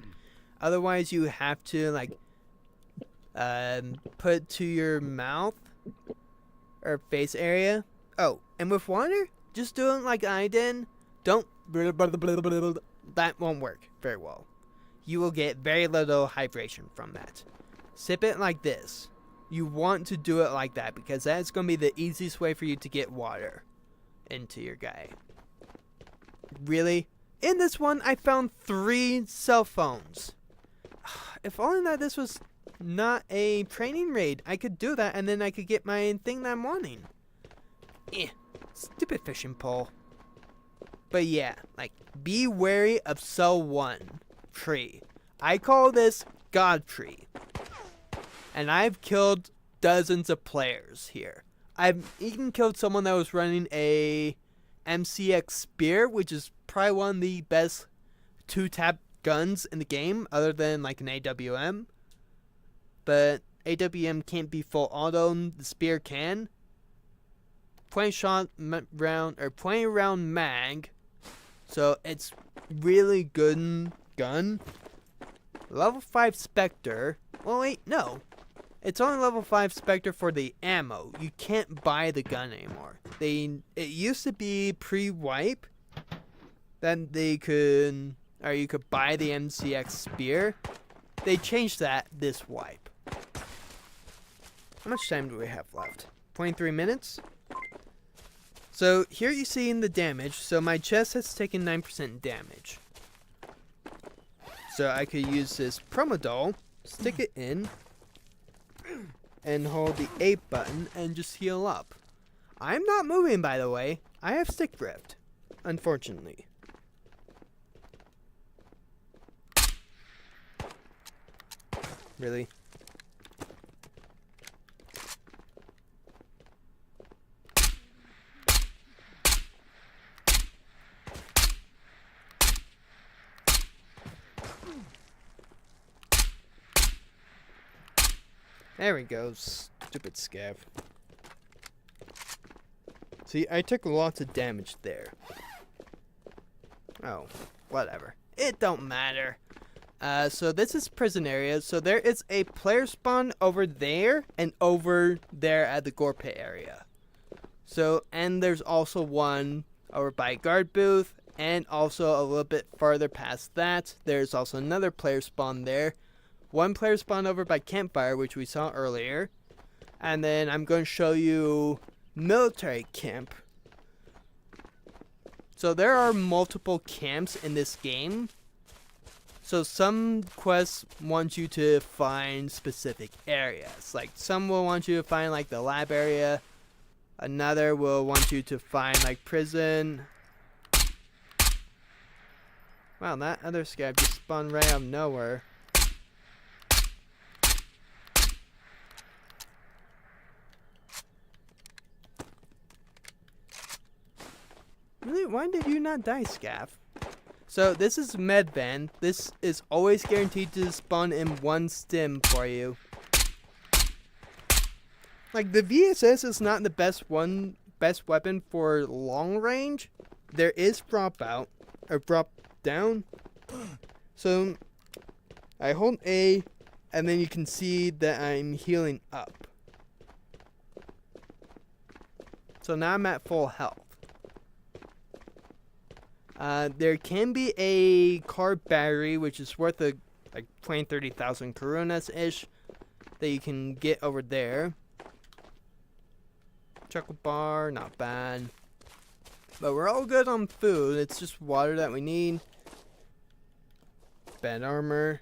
Otherwise, you have to like put it to your mouth or face area. Oh, and with water, just do it like I did. Don't that won't work very well. You will get very little hydration from that. Sip it like this. You want to do it like that because that's going to be the easiest way for you to get water into your guy. Really? In this one, I found 3 cell phones. If only that this was not a training raid. I could do that and then I could get my thing that I'm wanting. Stupid fishing pole. But yeah, like, be wary of cell 1 tree. I call this God tree. And I've killed dozens of players here. I've even killed someone that was running a MCX spear, which is probably one of the best 2-tap guns in the game, other than like an AWM. But AWM can't be full auto, the spear can. 20 round mag. So it's really good gun. Level 5 Spectre. Well, wait, no. It's only level 5 Spectre for the ammo. You can't buy the gun anymore. It used to be pre-wipe. Then you could buy the MCX spear. They changed that this wipe. How much time do we have left? 23 minutes? So here you see in the damage. So my chest has taken 9% damage. So I could use this promo doll, stick it in, and hold the A button and just heal up. I'm not moving, by the way. I have stick drift, unfortunately. Really? There we go, stupid scav. See, I took lots of damage there. Oh, whatever. It don't matter. So this is prison area. So there is a player spawn over there and over there at the gore pit area. So, and there's also one over by guard booth, and also a little bit farther past that, there's also another player spawn there. One player spawn over by campfire, which we saw earlier. And then I'm going to show you military camp. So there are multiple camps in this game. So some quests want you to find specific areas. Like some will want you to find like the lab area. Another will want you to find like prison. Wow, that other scab just spawned right out of nowhere. Really? Why did you not die, Scav? So this is Medvan. This is always guaranteed to spawn in one stim for you. Like the VSS is not the best weapon for long range. There is drop out or drop down. So I hold A and then you can see that I'm healing up. So now I'm at full health. There can be a car battery, which is worth like 20,000-30,000 Karunas-ish, that you can get over there. Chocolate bar, not bad. But we're all good on food. It's just water that we need. Bad armor.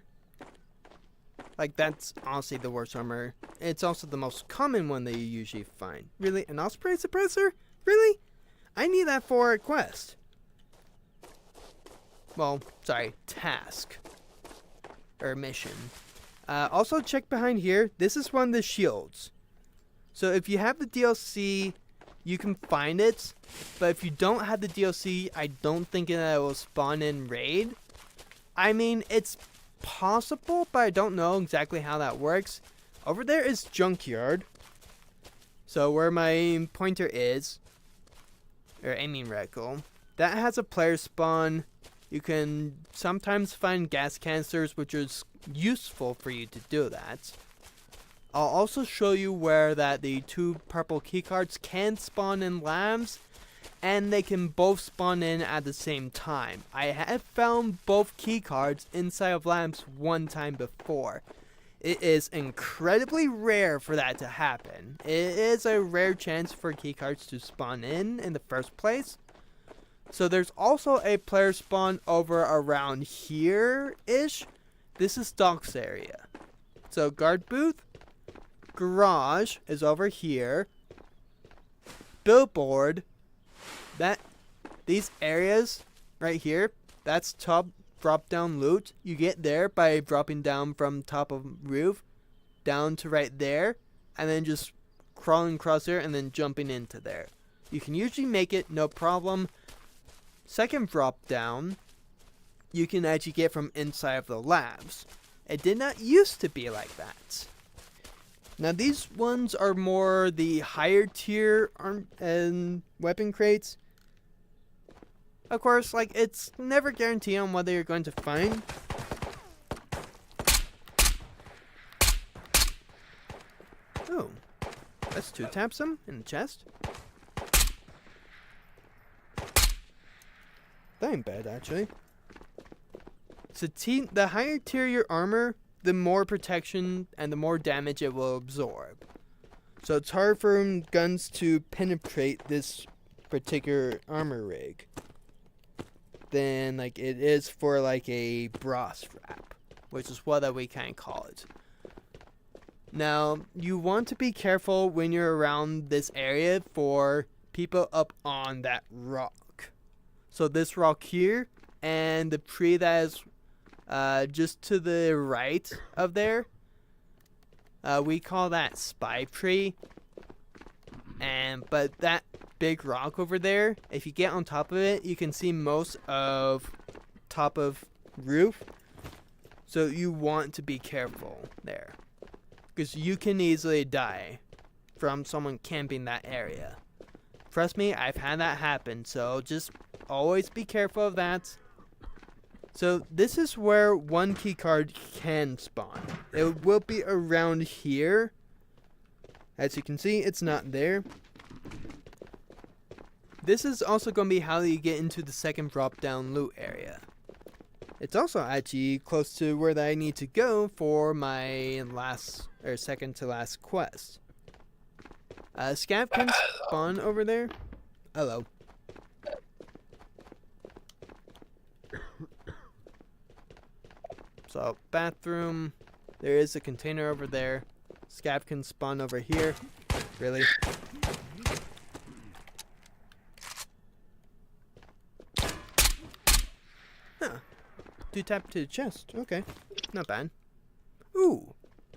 Like, that's honestly the worst armor. It's also the most common one that you usually find. Really? An Osprey suppressor? Really? I need that for a quest. Well, sorry, task. Or mission. Also, check behind here. This is one of the shields. So if you have the DLC, you can find it. But if you don't have the DLC, I don't think that it will spawn in raid. I mean, it's possible, but I don't know exactly how that works. Over there is Junkyard. So where my pointer is, or aiming reticle, that has a player spawn. You can sometimes find gas canisters, which is useful for you to do that. I'll also show you where that the two purple keycards can spawn in labs, and they can both spawn in at the same time. I have found both keycards inside of labs one time before. It is incredibly rare for that to happen. It is a rare chance for keycards to spawn in the first place. So there's also a player spawn over around here-ish. This is Doc's area. So guard booth, garage is over here. Billboard, these areas right here, that's top drop down loot. You get there by dropping down from top of roof down to right there, and then just crawling across there and then jumping into there. You can usually make it no problem. Second drop down, you can actually get from inside of the labs. It did not used to be like that. Now these ones are more the higher tier and weapon crates. Of course, like, it's never guaranteed on whether you're going to find. Oh, let's two-tap some in the chest. That ain't bad, actually. So the higher tier your armor, the more protection and the more damage it will absorb. So it's hard for guns to penetrate this particular armor rig than like it is for like a bra strap, which is what we kind of call it. Now, you want to be careful when you're around this area for people up on that rock. So this rock here and the tree that is just to the right of there, we call that spy tree. But that big rock over there, if you get on top of it, you can see most of top of roof. So you want to be careful there, because you can easily die from someone camping that area. Trust me, I've had that happen, so just always be careful of that. So this is where one key card can spawn. It will be around here. As you can see, it's not there. This is also going to be how you get into the second drop down loot area. It's also actually close to where I need to go for my second to last quest. Scav can spawn over there. Hello. So, bathroom. There is a container over there. Scav can spawn over here. Really? Huh. Do tap to the chest. Okay. Not bad. Ooh.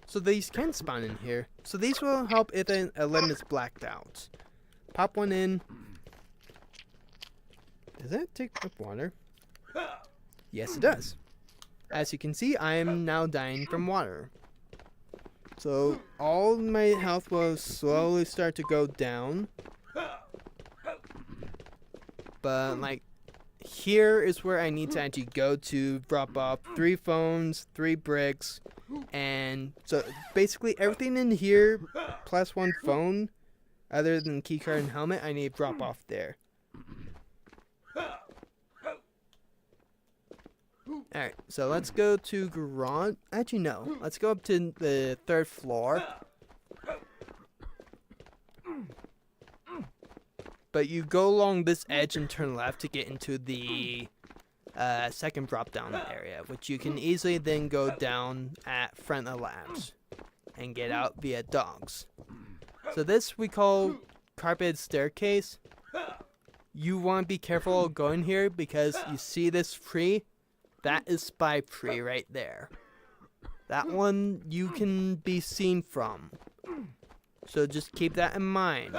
So these can spawn in here. So these will help if a limb is blacked out. Pop one in. Does that take up water? Yes, it does. As you can see, I am now dying from water. So all my health will slowly start to go down. But like, here is where I need to actually go to drop off 3 phones, 3 bricks, and so basically everything in here plus 1 phone, other than keycard and helmet, I need to drop off there. Alright, so let's go to garage. Actually, no. Let's go up to the 3rd floor. But you go along this edge and turn left to get into the second drop down area, which you can easily then go down at front of labs and get out via dogs. So this we call carpeted staircase. You want to be careful going here because you see this tree? That is spy tree right there. That one you can be seen from. So just keep that in mind.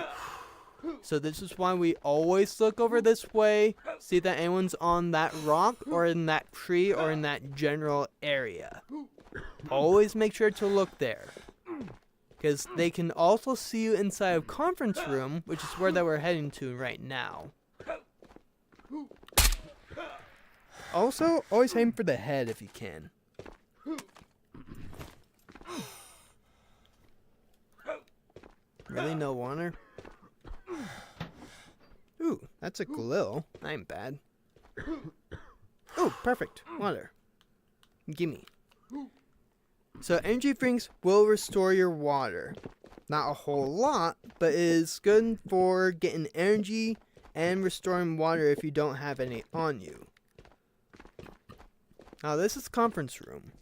So this is why we always look over this way, see that anyone's on that rock or in that tree or in that general area. Always make sure to look there, because they can also see you inside of conference room, which is where that we're heading to right now. Also, always aim for the head if you can. Really, no water? Ooh, that's a glue. That ain't bad. Oh, perfect. Water. Gimme. So energy drinks will restore your water. Not a whole lot, but it is good for getting energy and restoring water if you don't have any on you. Now this is conference room.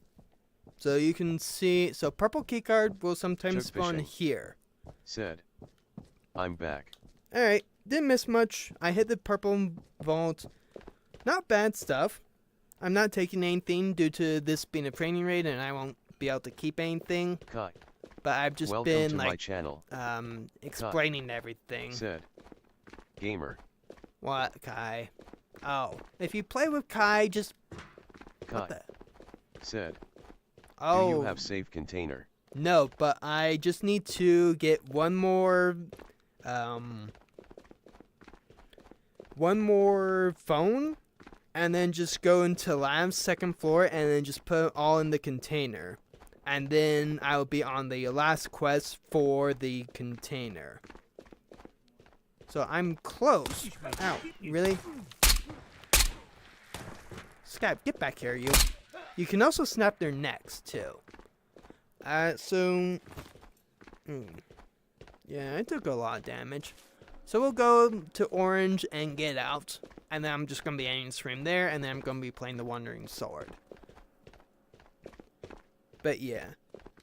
So you can see, so purple keycard will sometimes Choke spawn fishing. here. Said. I'm back. Alright, didn't miss much. I hit the purple vault. Not bad stuff. I'm not taking anything due to this being a training raid and I won't be able to keep anything. Kai. But I've just Welcome been to my like channel. explaining everything. Said. Gamer. What, Kai? Oh, if you play with Kai, just Kai. what the? Said. Oh, Do you have save container? no, but I just need to get one more phone, and then just go into lab's second floor, and then just put it all in the container, and then I will be on the last quest for the container. So I'm close. Ow, really? Skype, get back here, you. You can also snap their necks, too. Yeah, I took a lot of damage. So we'll go to orange and get out. And then I'm just going to be ending stream there, and then I'm going to be playing the Wandering Sword. But yeah.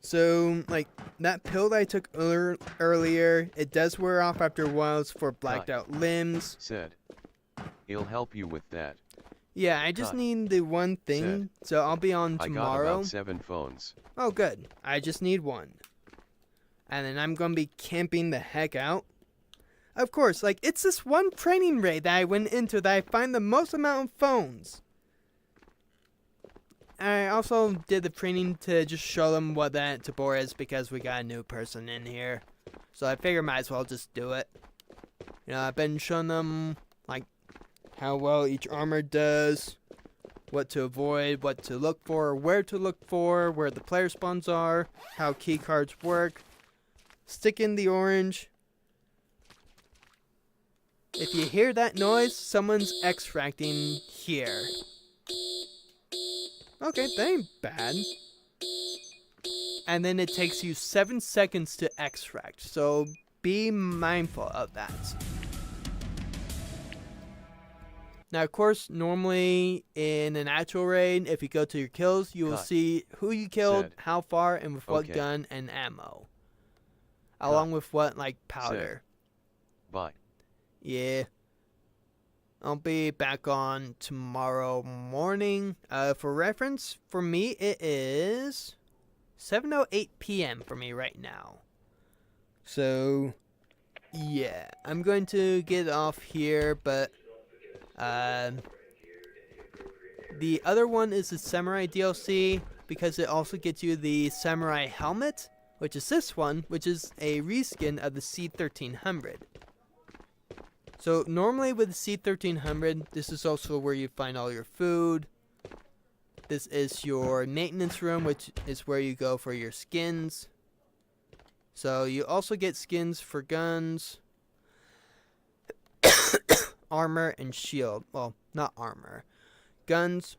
So, like, that pill that I took earlier, it does wear off after a while. It's for blacked out limbs. Said. He'll help you with that. Yeah, I just need the one thing, so I'll be on tomorrow. I got about 7 phones. Oh, good. I just need one. And then I'm going to be camping the heck out. Of course, like, it's this one training raid that I went into that I find the most amount of phones. I also did the training to just show them what that tabor is because we got a new person in here. So I figure might as well just do it. You know, I've been showing them, like, how well each armor does, what to avoid, what to look for, where to look for, where the player spawns are, how key cards work. Stick in the orange. If you hear that noise, someone's extracting here. Okay, that ain't bad. And then it takes you 7 seconds to extract, so be mindful of that. Now, of course, normally in an actual raid, if you go to your kills, you will see who you killed, how far, and with what gun and ammo. Along with what, like, powder. Bye. Yeah. I'll be back on tomorrow morning. For reference, for me, it is 7:08 p.m. for me right now. So, yeah. I'm going to get off here, but the other one is the Samurai DLC, because it also gets you the Samurai helmet, which is this one, which is a reskin of the C1300. So normally with the C1300, this is also where you find all your food. This is your maintenance room, which is where you go for your skins. So you also get skins for guns, armor, and shield. Well, not armor. Guns,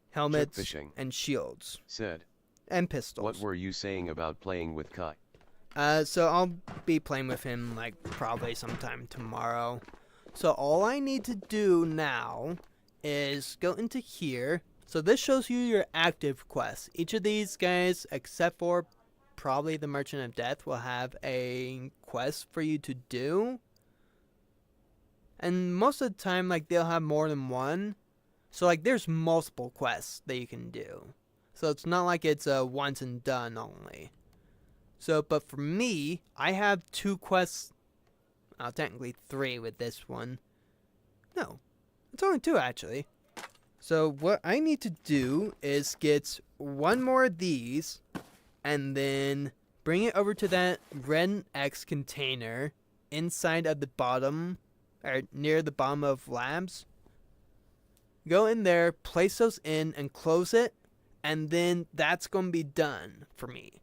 helmets, and shields. Said. And pistols. What were you saying about playing with Kai? So I'll be playing with him, like, probably sometime tomorrow. So all I need to do now is go into here. So this shows you your active quests. Each of these guys, except for probably the Merchant of Death, will have a quest for you to do. And most of the time, like, they'll have more than one. So, like, there's multiple quests that you can do. So it's not like it's a once and done only. So, but for me, I have 2 quests, technically 3 with this one. No, it's only 2 actually. So what I need to do is get 1 more of these, and then bring it over to that red X container inside of the bottom, or near the bottom of labs. Go in there, place those in, and close it, and then that's going to be done for me.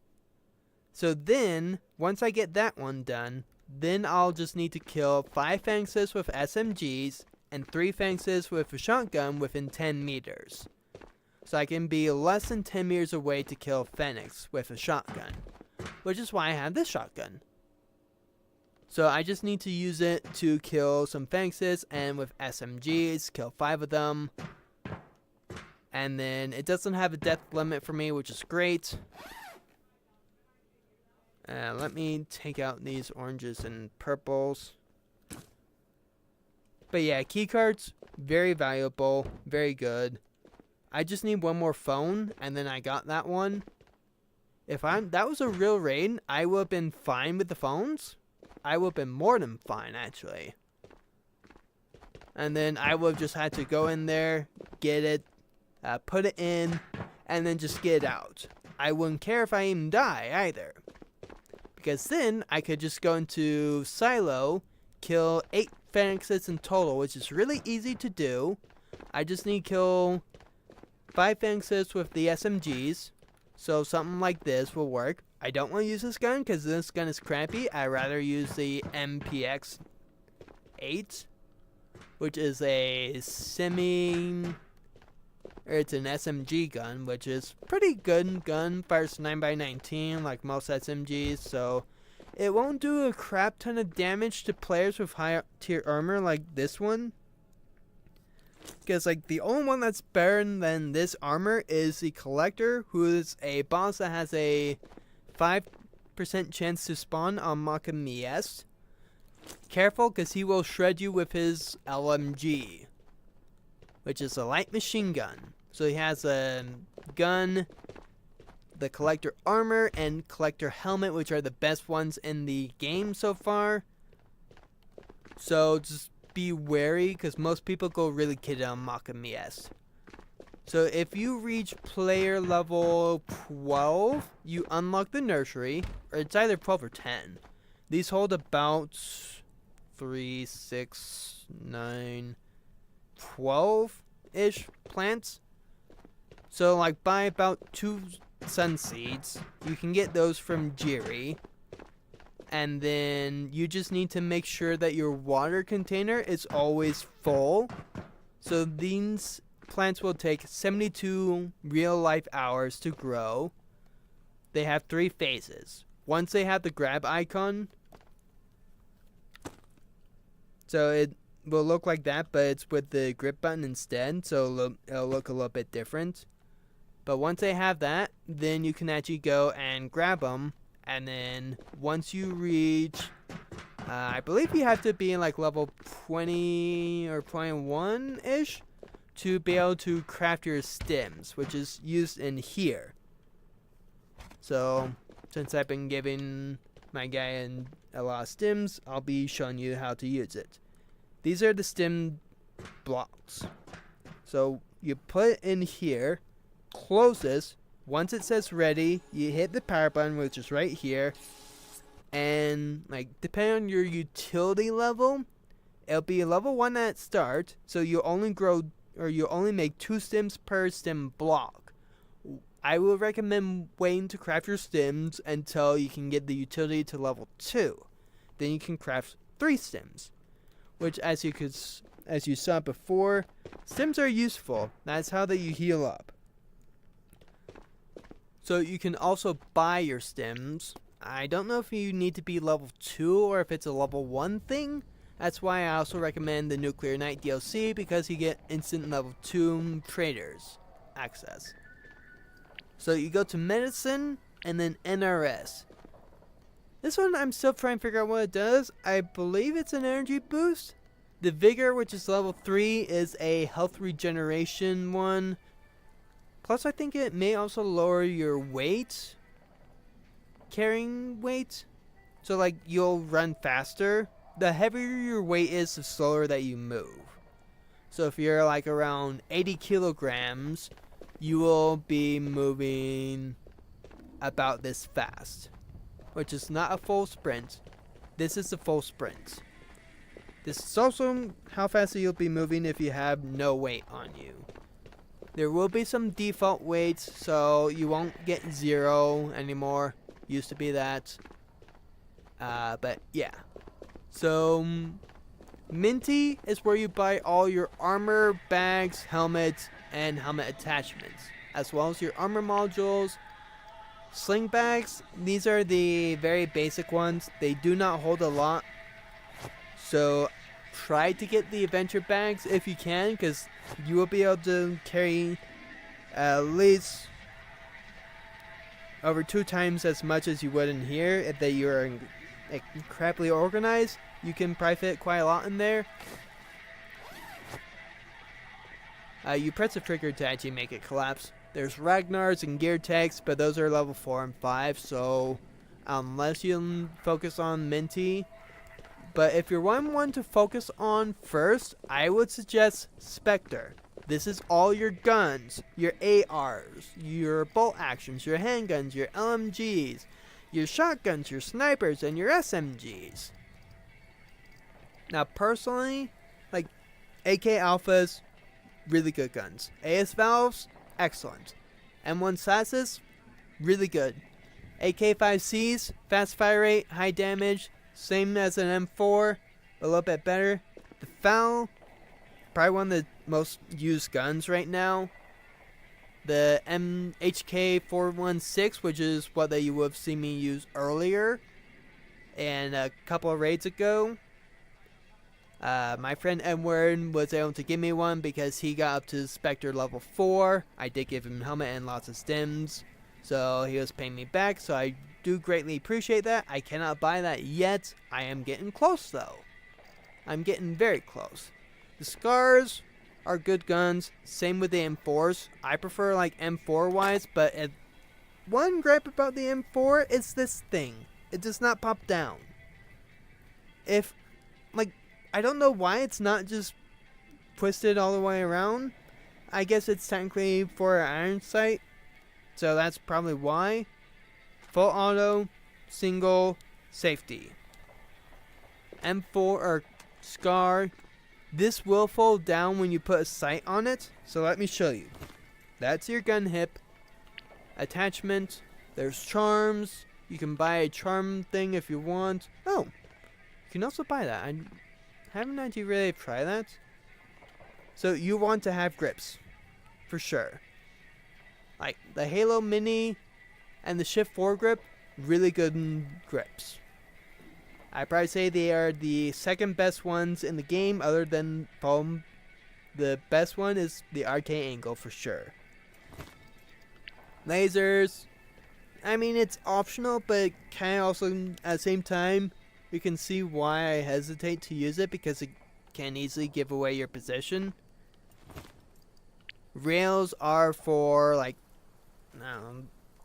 So then, once I get that one done, then I'll just need to kill 5 Fangsis with SMGs and 3 Fangsis with a shotgun within 10 meters. So I can be less than 10 meters away to kill Phoenix with a shotgun, which is why I have this shotgun. So I just need to use it to kill some Fangsis, and with SMGs, kill 5 of them. And then it doesn't have a death limit for me, which is great. Let me take out these oranges and purples. But yeah, keycards, very valuable, very good. I just need one more phone, and then I got that one. If that was a real raid, I would have been fine with the phones. I would have been more than fine, actually. And then I would have just had to go in there, get it, put it in, and then just get it out. I wouldn't care if I even die, either. Because then, I could just go into Silo, kill 8 Phoenixes in total, which is really easy to do. I just need to kill 5 Phoenixes with the SMGs. So something like this will work. I don't want to use this gun because this gun is crappy. I'd rather use the MPX-8, which is a it's an SMG gun, which is pretty good gun. Fires 9x19 like most SMGs, so it won't do a crap ton of damage to players with high tier armor like this one. Because, like, the only one that's better than this armor is the Collector, who is a boss that has a 5% chance to spawn on Maka Mies. Careful, because he will shred you with his LMG, which is a light machine gun. So he has a gun, the Collector armor, and Collector helmet, which are the best ones in the game so far. So just be wary, because most people go really kitted on Maka Mies. So if you reach player level 12, you unlock the nursery, or it's either 12 or 10. These hold about 3, 6, 9, 12-ish plants. So like buy about 2 sun seeds. You can get those from Jiri. And then you just need to make sure that your water container is always full. So these plants will take 72 real life hours to grow. They have 3 phases. Once they have the grab icon, so it will look like that, but it's with the grip button instead, so it'll look a little bit different. But once they have that, then you can actually go and grab them. And then once you reach, I believe you have to be in like level 20 or 21-ish to be able to craft your stims, which is used in here. So since I've been giving my guy a lot of stims, I'll be showing you how to use it. These are the stim blocks. So you put it in here, close this. Once it says ready, you hit the power button, which is right here. And like depending on your utility level, it'll be level 1 at start. So you only make 2 stims per stim block. I will recommend waiting to craft your stims until you can get the utility to level 2. Then you can craft 3 stims, which as you saw before, stims are useful. That's how you heal up. So you can also buy your stims. I don't know if you need to be level 2 or if it's a level 1 thing. That's why I also recommend the Nuclear Knight DLC, because you get instant level 2 traders access. So you go to medicine and then NRS. This one I'm still trying to figure out what it does. I believe it's an energy boost. The vigor, which is level 3, is a health regeneration one. Plus, I think it may also lower your weight, carrying weight. So, like, you'll run faster. The heavier your weight is, the slower that you move. So, if you're, like, around 80 kilograms, you will be moving about this fast. Which is not a full sprint. This is a full sprint. This is also how fast you'll be moving if you have no weight on you. There will be some default weights, so you won't get 0 anymore. Used to be that. But yeah. So, Minty is where you buy all your armor, bags, helmets, and helmet attachments, as well as your armor modules. Sling bags, these are the very basic ones. They do not hold a lot. So, try to get the adventure bags if you can, because you will be able to carry at least over 2 times as much as you would in here. If that you're crappily organized, you can probably fit quite a lot in there. You press the trigger to actually make it collapse. There's Ragnar's and Gear Techs, but those are level 4 and 5, so unless you focus on Minty. But if you're one to focus on first, I would suggest Spectre. This is all your guns, your ARs, your bolt actions, your handguns, your LMGs, your shotguns, your snipers, and your SMGs. Now personally, like AK Alphas, really good guns. AS Valves, excellent. M1 Sasses, really good. AK-5Cs, fast fire rate, high damage, same as an M4, a little bit better. The FAL, probably one of the most used guns right now. The MHK-416, which is what you would have seen me use earlier, and a couple of raids ago. My friend Edward was able to give me one because he got up to Spectre level 4. I did give him a helmet and lots of stims, so he was paying me back, so I do greatly appreciate that. I cannot buy that yet. I am getting close though. I'm getting very close. The Scars are good guns, same with the M4s. I prefer like M4 wise, but one gripe about the M4 is this thing. It does not pop down. If, like, I don't know why it's not just twisted all the way around. I guess it's technically for an iron sight, so that's probably why. Full auto, single, safety. M4 or Scar, this will fold down when you put a sight on it, so let me show you. That's your gun hip. Attachment, there's charms. You can buy a charm thing if you want. Oh, you can also buy that. I haven't actually really tried that. So you want to have grips, for sure. Like the Halo Mini and the Shift 4 grip, really good grips. I'd probably say they are the second best ones in the game, other than foam. The best one is the RK Angle for sure. Lasers, I mean it's optional, but kind of also at the same time, you can see why I hesitate to use it, because it can easily give away your position. Rails are for like,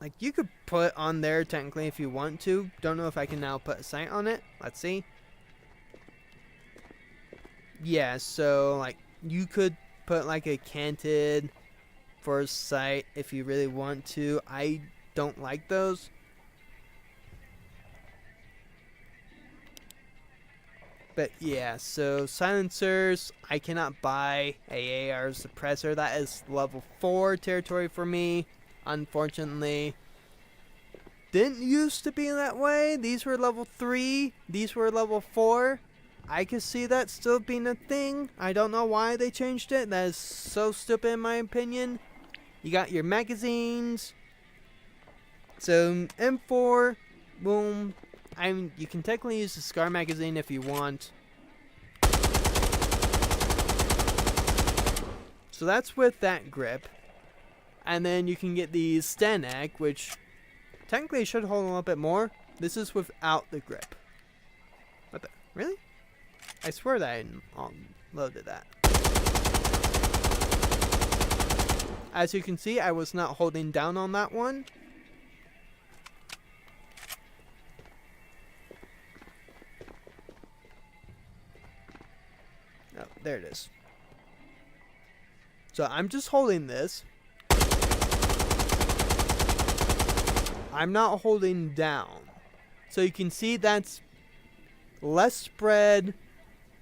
like you could put on there technically if you want to. Don't know if I can now put a sight on it. Let's see. Yeah, so like you could put like a canted for a sight if you really want to. I don't like those. But yeah, so silencers, I cannot buy a AR suppressor. That is level 4 territory for me, unfortunately. Didn't used to be that way. These were level 3. These were level 4. I could see that still being a thing. I don't know why they changed it. That is so stupid in my opinion. You got your magazines. So M4, boom. You can technically use the Scar magazine if you want. So that's with that grip. And then you can get the Stanek, which technically should hold a little bit more. This is without the grip. What the? Really? I swear that I loaded that. As you can see, I was not holding down on that one. Oh, there it is. So I'm just holding this. I'm not holding down. So you can see that's less spread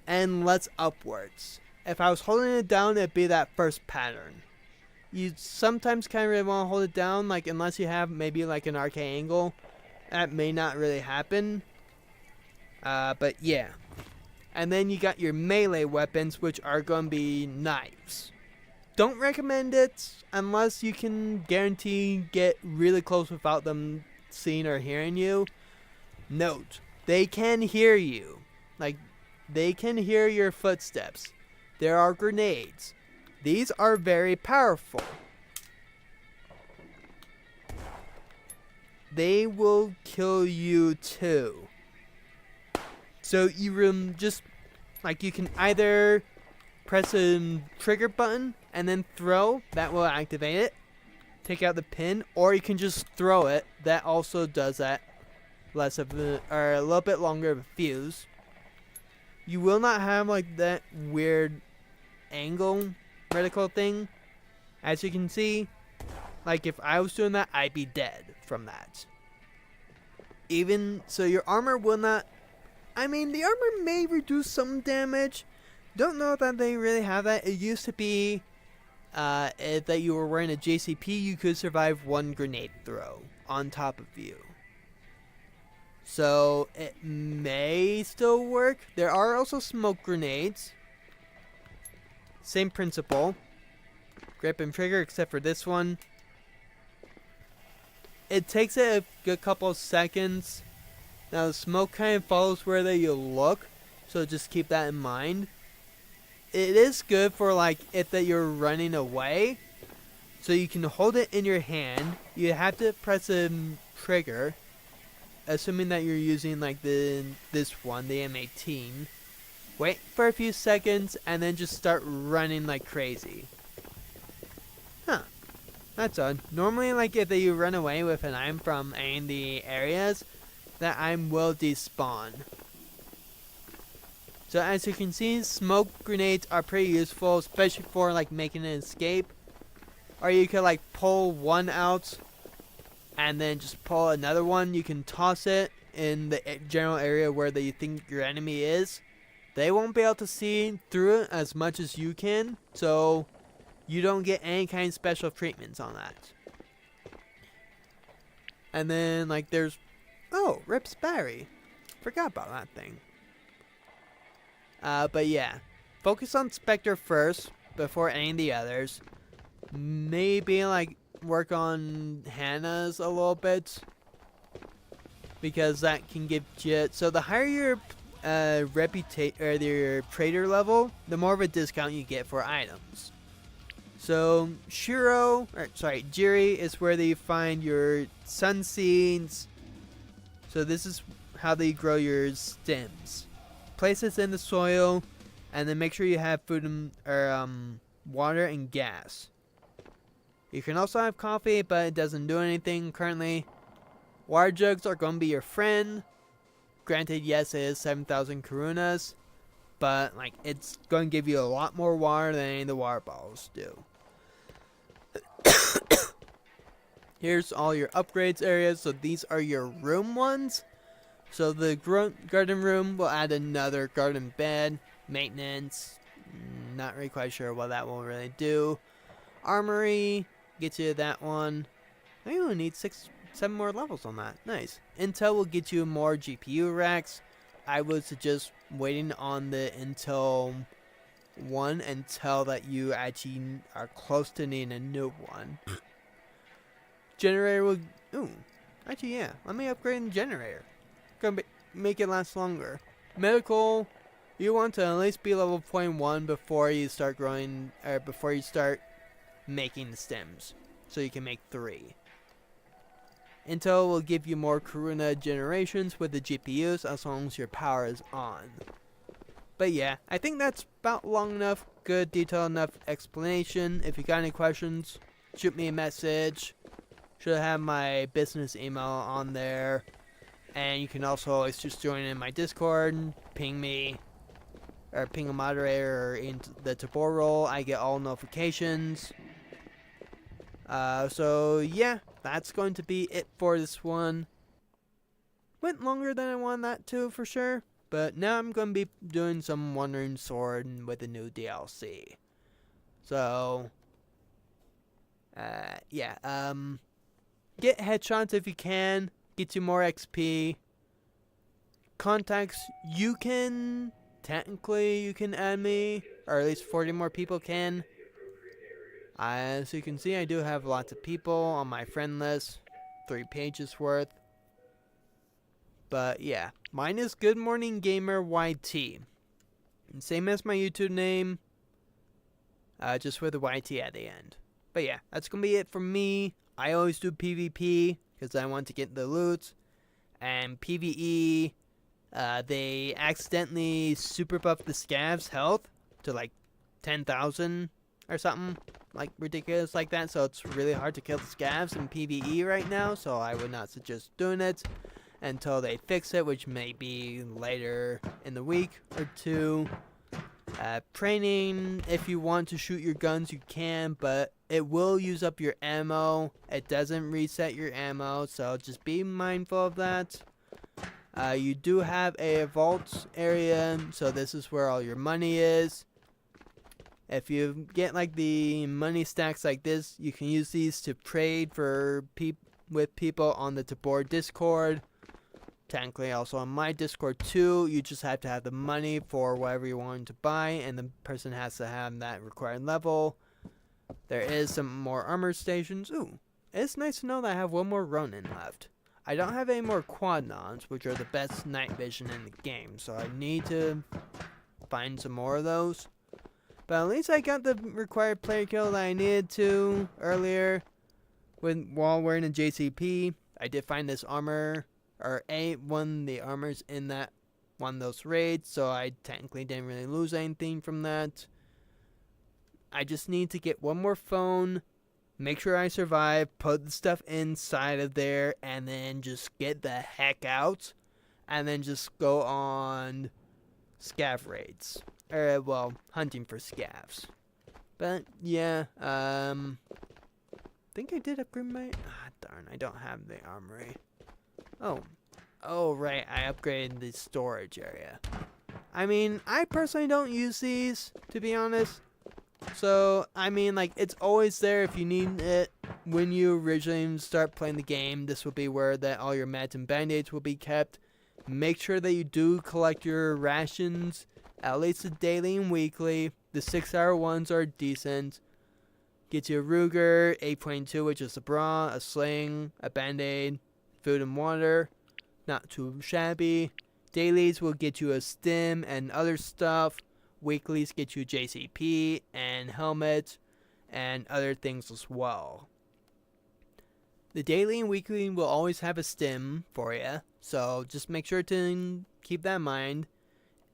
and less upwards. If I was holding it down, it'd be that first pattern. You sometimes kind of really want to hold it down, like unless you have maybe like an RK angle. That may not really happen. But yeah. And then you got your melee weapons, which are going to be knives. Don't recommend it unless you can guarantee get really close without them seeing or hearing you. Note, they can hear you. Like, they can hear your footsteps. There are grenades. These are very powerful. they will kill you too. So you just, like, you can either press a trigger button and then throw, that will activate it, take out the pin, or you can just throw it, that also does that, less of a, or a little bit longer of a fuse. You will not have like that weird angle reticle thing. As you can see, like if I was doing that, I'd be dead from that. Even so, your armor will not, I mean, the armor may reduce some damage. Don't know that they really have that. It used to be if that you were wearing a JCP, you could survive one grenade throw on top of you. So it may still work. There are also smoke grenades. Same principle. Grip and trigger, except for this one. It takes a good couple of seconds. Now the smoke kind of follows where you look, so just keep that in mind. It is good for like if that you're running away, so you can hold it in your hand. You have to press a trigger, assuming that you're using like this one, the M18. Wait for a few seconds and then just start running like crazy. Huh. That's odd. Normally, like if you run away with an item from any of the areas, that item will despawn. So as you can see, smoke grenades are pretty useful, especially for like making an escape. Or you could like pull one out and then just pull another one. You can toss it in the general area where you think your enemy is. They won't be able to see through it as much as you can, so you don't get any kind of special treatments on that. And then like there's, oh, Rip's Battery. Forgot about that thing. But yeah, focus on Spectre first before any of the others. Maybe like work on Hannah's a little bit, because that can give you, so the higher your your trader level, the more of a discount you get for items. So Jiri is where you find your sun seeds. So this is how they grow your stems. Place this in the soil, and then make sure you have food and, or water and gas. You can also have coffee, but it doesn't do anything currently. Water jugs are going to be your friend. Granted, yes, it is 7,000 karunas, but like it's going to give you a lot more water than any of the water bottles do. Here's all your upgrades areas. So these are your room ones. So the garden room will add another garden bed. Maintenance, not really quite sure what that will really do. Armory, get you that one. I only need 7 more levels on that. Nice. Intel will get you more GPU racks. I would suggest waiting on the Intel one until that you actually are close to needing a new one. Generator will, ooh, actually yeah, let me upgrade the generator. Gonna make it last longer. Medical, you want to at least be level 0.1 before you start growing, or before you start making the stems, so you can make 3. Intel will give you more Karuna generations with the GPUs as long as your power is on. But yeah, I think that's about long enough, good detailed enough explanation. If you got any questions, shoot me a message. Should have my business email on there. And you can also always just join in my Discord, ping me, or ping a moderator in the tabor role. I get all notifications. So yeah, that's going to be it for this one. Went longer than I wanted that to, for sure. But now I'm going to be doing some Wandering Sword with the new DLC. So, yeah, get headshots if you can. Get you more XP. Contacts, you can add me, or at least 40 more people can. As you can see, I do have lots of people on my friend list, 3 pages worth. But yeah, mine is Good Morning Gamer YT. And same as my YouTube name, just with a YT at the end. But yeah, that's gonna be it from me. I always do PvP. because I want to get the loot. And PvE, they accidentally super buffed the scavs health to like 10,000 or something like ridiculous like that. So it's really hard to kill the scavs in PvE right now. So I would not suggest doing it until they fix it, which may be later in the week or two. Training, if you want to shoot your guns, you can, but it will use up your ammo. It doesn't reset your ammo, so just be mindful of that. You do have a vault area, so this is where all your money is. If you get like the money stacks like this, you can use these to trade for with people on the Tabor Discord. Technically also on my Discord too. You just have to have the money for whatever you want to buy, and the person has to have that required level. There is some more armor stations. Ooh, it's nice to know that I have one more Ronin left. I don't have any more Quadnons, which are the best night vision in the game, so I need to find some more of those. But at least I got the required player kill that I needed to earlier while wearing a JCP. I did find this armor, or one of the armors in that one of those raids, so I technically didn't really lose anything from that. I just need to get one more phone, make sure I survive, put the stuff inside of there, and then just get the heck out, and then just go on scav raids. Or, well, hunting for scavs. But, yeah, I think I did upgrade my... darn, I don't have the armory. Oh, right, I upgraded the storage area. I mean, I personally don't use these, to be honest. So, I mean, like, it's always there if you need it. When you originally start playing the game, this will be where all your meds and band-aids will be kept. Make sure that you do collect your rations, at least the daily and weekly. The 6-hour ones are decent. Get you a Ruger, 8.2, which is a bra, a sling, a band-aid, food and water. Not too shabby. Dailies will get you a stim and other stuff. Weeklies get you JCP and helmet and other things as well. The daily and weekly will always have a stim for you, so just make sure to keep that in mind.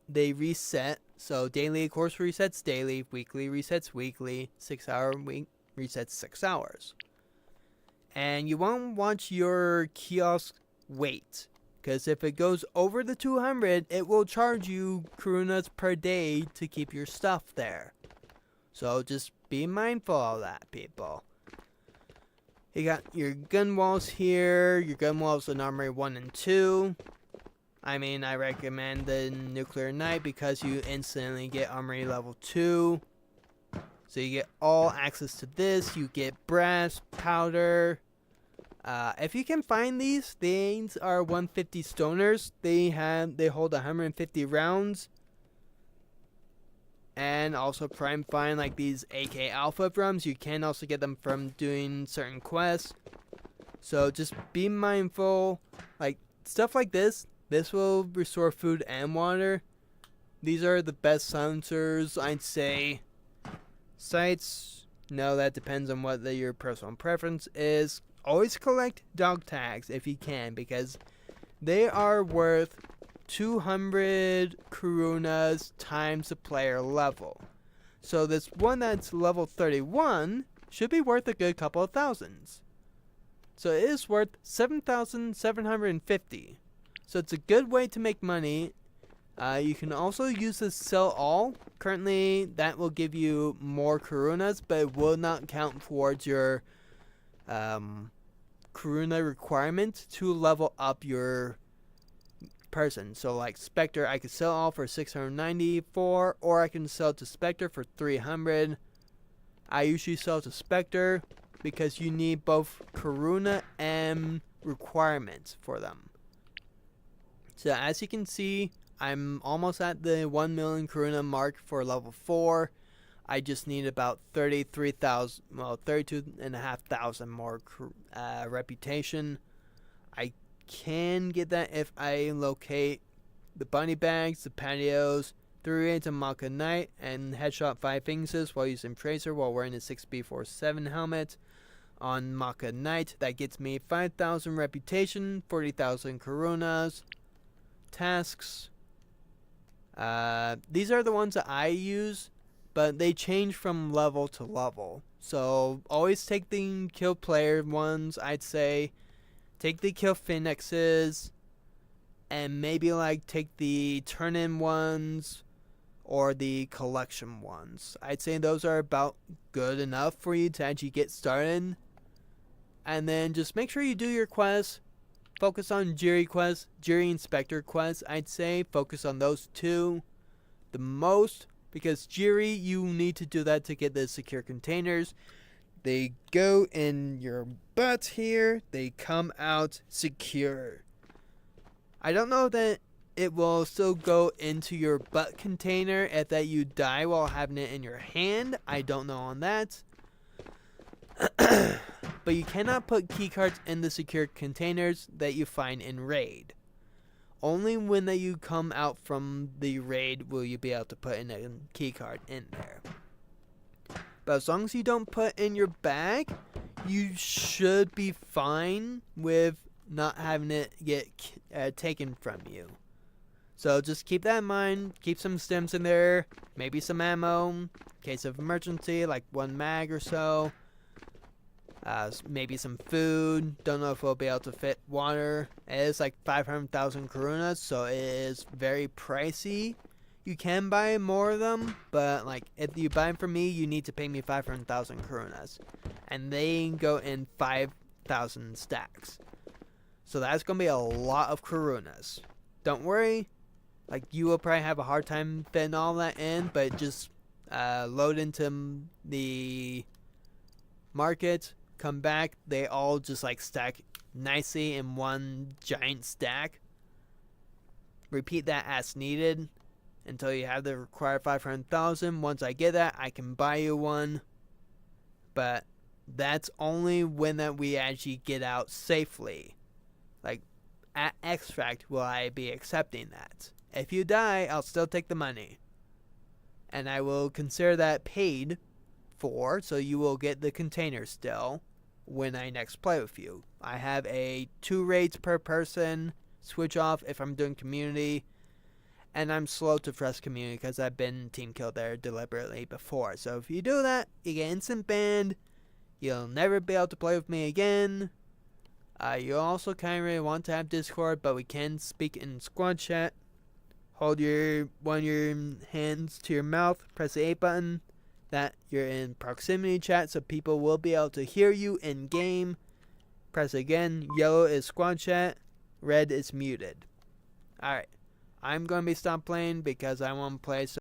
They reset, so daily of course resets daily, weekly resets weekly, 6-hour week resets 6 hours. And you won't watch your kiosk wait, because if it goes over the 200, it will charge you Karunas per day to keep your stuff there. So just be mindful of that, people. You got your gun walls here. Your gun walls in Armory 1 and 2. I mean, I recommend the Nuclear Knight because you instantly get Armory level 2. So you get all access to this. You get brass, powder. If you can find these are 150 stoners. They hold 150 rounds. And also try and find like these AK Alpha drums. You can also get them from doing certain quests. So just be mindful. Like stuff like this. This will restore food and water. These are the best silencers, I'd say. Sights, no, that depends on what your personal preference is. Always collect dog tags if you can, because they are worth 200 Karunas times the player level. So this one that's level 31 should be worth a good couple of thousands. So it is worth 7,750. So it's a good way to make money. You can also use this sell all. Currently, that will give you more Karunas, but it will not count towards your Karuna requirement to level up your person. So like Spectre, I could sell all for 694, or I can sell to Spectre for 300. I usually sell to Spectre because you need both Karuna and requirements for them. So as you can see, I'm almost at the 1 million Karuna mark for level 4. I just need about 32,500 more reputation. I can get that if I locate the bunny bags, the patios, 3 raids on Maka Knight, and headshot 5 Phoenixes while using Tracer while wearing a 6B47 helmet. on Maka Knight. That gets me 5,000 reputation, 40,000 Karunas. Tasks. These are the ones that I use, but they change from level to level. So always take the kill player ones, I'd say. Take the kill phoenixes, and maybe like take the turn-in ones or the collection ones. I'd say those are about good enough for you to actually get started. And then just make sure you do your quests. Focus on jury quests, jury inspector quests. I'd say focus on those two the most, because jury, you need to do that to get the secure containers. They go in your butt here. They come out secure. I don't know that it will still go into your butt container if that you die while having it in your hand. I don't know on that. But you cannot put keycards in the secure containers that you find in raid. Only when that you come out from the raid will you be able to put in a keycard in there. But as long as you don't put in your bag, you should be fine with not having it get taken from you. So just keep that in mind. Keep some stims in there, maybe some ammo in case of emergency, like 1 mag or so. Maybe some food. Don't know if we'll be able to fit water. It is like 500,000 Karunas, so it is very pricey. You can buy more of them, but like if you buy them from me, you need to pay me 500,000 Karunas, and they go in 5,000 stacks. So that's gonna be a lot of Karunas. Don't worry, like you will probably have a hard time fitting all that in, but just load into the market. Come back, they all just like stack nicely in one giant stack. Repeat that as needed until you have the required 500,000. Once I get that, I can buy you one. But that's only when that we actually get out safely. Like at extract will I be accepting that. If you die, I'll still take the money. And I will consider that paid for, so you will get the container still when I next play with you. I have a 2 raids per person switch off if I'm doing community, and I'm slow to fresh community because I've been team killed there deliberately before. So if you do that, you get instant banned. You'll never be able to play with me again. You also kind of really want to have Discord, but we can speak in squad chat. Hold one of your hands to your mouth, press the A button. That you're in proximity chat, so people will be able to hear you in game. Press again. Yellow is squad chat. Red is muted. Alright. I'm going to be stopped playing because I want to play